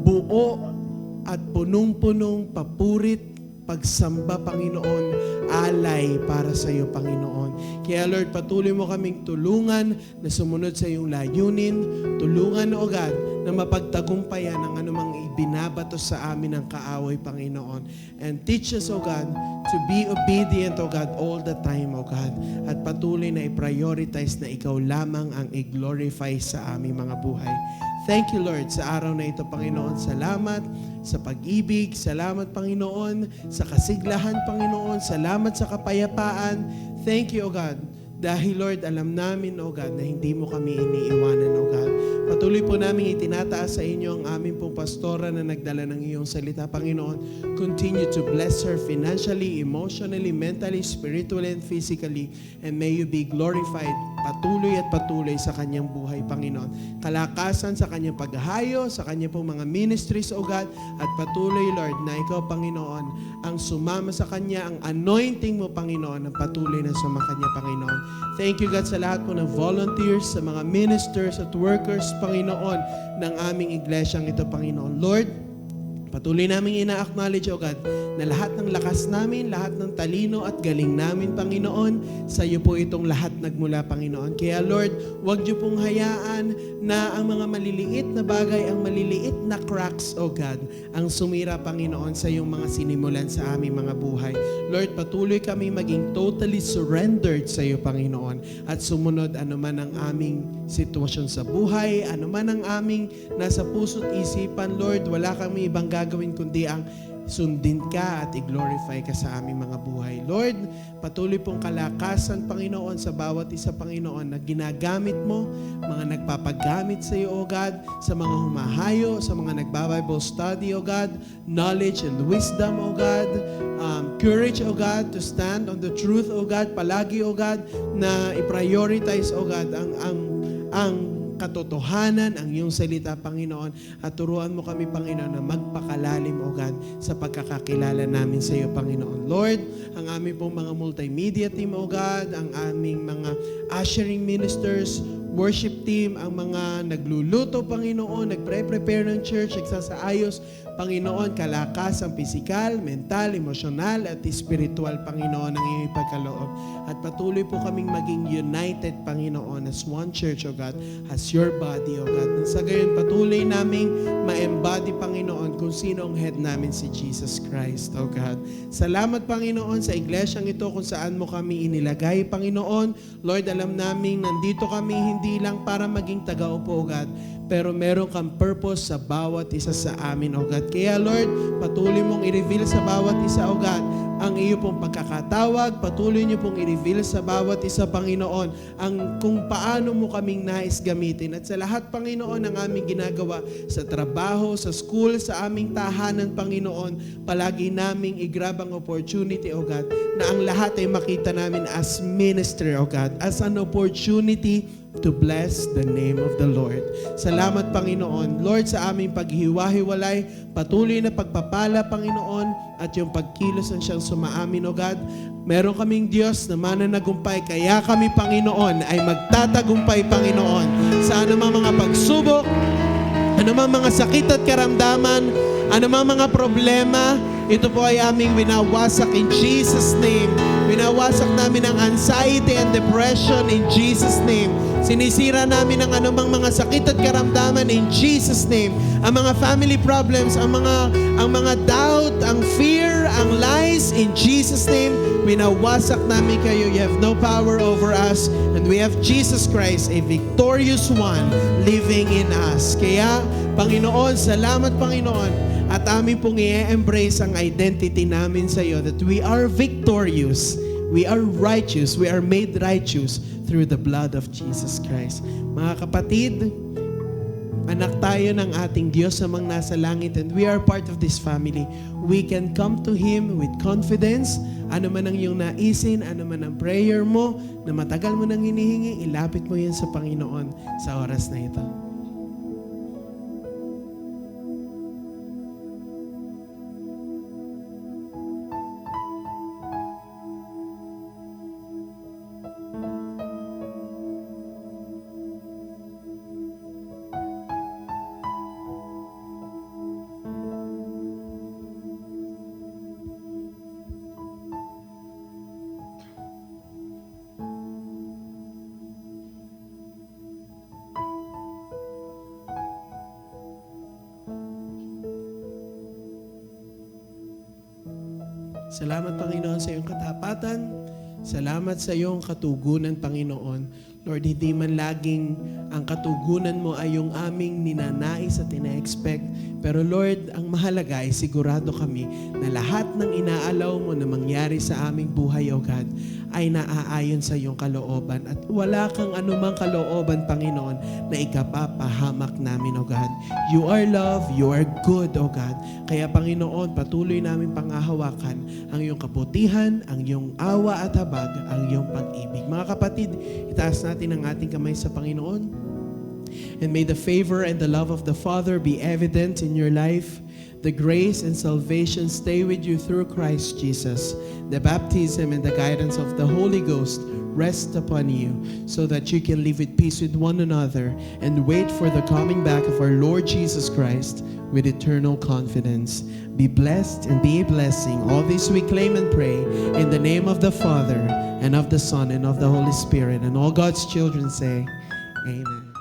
buo at punong-punong papurit, pagsamba, Panginoon, alay para sa iyo, Panginoon. Kaya Lord, patuloy mo kaming tulungan na sumunod sa iyong layunin. Tulungan, O God, na mapagtagumpayan ang anumang ibinabato sa amin ng kaaway, Panginoon. And teach us, O God, to be obedient, O God, all the time, O God. At patuloy na i-prioritize na ikaw lamang ang i-glorify sa aming mga buhay. Thank you, Lord, sa araw na ito, Panginoon. Salamat sa pag-ibig. Salamat, Panginoon, sa kasiglahan, Panginoon. Salamat sa kapayapaan. Thank you, O God. Dahil, Lord, alam namin, O God, na hindi mo kami iniiwanan, O God. Patuloy po namin itinataas sa inyo ang aming pong pastora na nagdala ng iyong salita, Panginoon. Continue to bless her financially, emotionally, mentally, spiritually, and physically. And may you be glorified patuloy at patuloy sa kanyang buhay, Panginoon. Kalakasan sa kanyang paghahayo, sa kanyang pong mga ministries, O God. At patuloy, Lord, na ikaw, Panginoon, ang sumama sa kanya, ang anointing mo, Panginoon, ang patuloy na sumama kanya, Panginoon. Thank you, God, sa lahat po ng volunteers, sa mga ministers at workers, Panginoon, ng aming iglesyang ito, Panginoon. Lord, patuloy namin ina-acknowledge, O God, na lahat ng lakas namin, lahat ng talino at galing namin, Panginoon, sa iyo po itong lahat nagmula, Panginoon. Kaya Lord, huwag niyo pong hayaan na ang mga maliliit na bagay, ang maliliit na cracks, O God, ang sumira, Panginoon, sa iyong mga sinimulan sa aming mga buhay. Lord, patuloy kami maging totally surrendered sa iyo, Panginoon, at sumunod anuman ang aming sitwasyon sa buhay, anuman ang aming nasa puso't isipan, Lord, wala kami ibang gagawin kundi ang sundin ka at i-glorify ka sa aming mga buhay. Lord, patuloy pong kalakasan, Panginoon, sa bawat isa, Panginoon, na ginagamit mo, mga nagpapagamit sa iyo, O God, sa mga humahayo, sa mga nagba-Bible study, O God, knowledge and wisdom, O God, courage, O God, to stand on the truth, O God, palagi, O God, na i-prioritize, O God, ang katotohanan, ang iyong salita, Panginoon, at turuan mo kami, Panginoon, na magpakalalim, O God, sa pagkakakilala namin sa iyo, Panginoon. Lord, ang aming pong mga multimedia team, O God, ang aming mga ushering ministers, worship team, ang mga nagluluto, Panginoon, nagpre-prepare ng church, nagsasaayos, Panginoon, kalakas ang pisikal, mental, emosyonal, at spiritual, Panginoon, ang iyong ipagkaloob. At patuloy po kaming maging united, Panginoon, as one church, O God, as your body, O God. Nang sa gayon, patuloy naming ma-embody, Panginoon, kung sino ang head namin, si Jesus Christ, O God. Salamat, Panginoon, sa iglesyang ito kung saan mo kami inilagay, Panginoon. Lord, alam namin nandito kami hindi lang para maging tagaupo, O God, pero meron kang purpose sa bawat isa sa amin, O God. Kaya Lord, patuloy mong i-reveal sa bawat isa, O God, ang iyo pong pagkakatawag, patuloy niyo pong i-reveal sa bawat isa, Panginoon, ang kung paano mo kaming nais gamitin. At sa lahat, Panginoon, ng aming ginagawa sa trabaho, sa school, sa aming tahanan, Panginoon, palagi naming i-grab ang opportunity, O God, na ang lahat ay makita namin as ministry, O God, as an opportunity to bless the name of the Lord. Salamat, Panginoon. Lord, sa aming paghiwa-hiwalay, patuloy na pagpapala, Panginoon, at yung pagkilos ang siyang sumaamin, O God. Meron kaming Diyos na mananagumpay, kaya kami, Panginoon, ay magtatagumpay, Panginoon, sa anumang mga pagsubok, anumang mga sakit at karamdaman, anumang mga problema. Ito po ay aming winawasak in Jesus' name. Winawasak namin ang anxiety and depression in Jesus' name. Sinisira namin ang anumang mga sakit at karamdaman in Jesus' name. Ang mga family problems, ang mga doubt, ang fear, ang lies in Jesus' name. Winawasak namin kayo. You have no power over us. And we have Jesus Christ, a victorious one, living in us. Kaya, Panginoon, salamat, Panginoon. At amin pong i-embrace ang identity namin sa iyo that we are victorious, we are righteous, we are made righteous through the blood of Jesus Christ. Mga kapatid, anak tayo ng ating Diyos amang nasa langit, and we are part of this family. We can come to Him with confidence. Ano man ang iyong naisin, ano man ang prayer mo, na matagal mo nang hinihingi, ilapit mo yan sa Panginoon sa oras na ito. Salamat, Panginoon, sa iyong katapatan. Salamat sa iyong katugunan, Panginoon. Lord, hindi man laging ang katugunan mo ay yung aming ninanais at ina-expect. Pero Lord, ang mahalaga ay sigurado kami na lahat ng inaalaw mo na mangyari sa aming buhay, O God, ay naaayon sa iyong kalooban. At wala kang anumang kalooban, Panginoon, na ikapapahamak namin, O God. You are love, you are good, O God. Kaya, Panginoon, patuloy namin pangahawakan ang iyong kabutihan, ang iyong awa at habag, ang iyong pag-ibig. Mga kapatid, itaas natin ang ating kamay sa Panginoon. And may the favor and the love of the Father be evident in your life. The grace and salvation stay with you through Christ Jesus. The baptism and the guidance of the Holy Ghost rest upon you so that you can live with peace with one another and wait for the coming back of our Lord Jesus Christ with eternal confidence. Be blessed and be a blessing. All this we claim and pray in the name of the Father and of the Son and of the Holy Spirit. And all God's children say, Amen.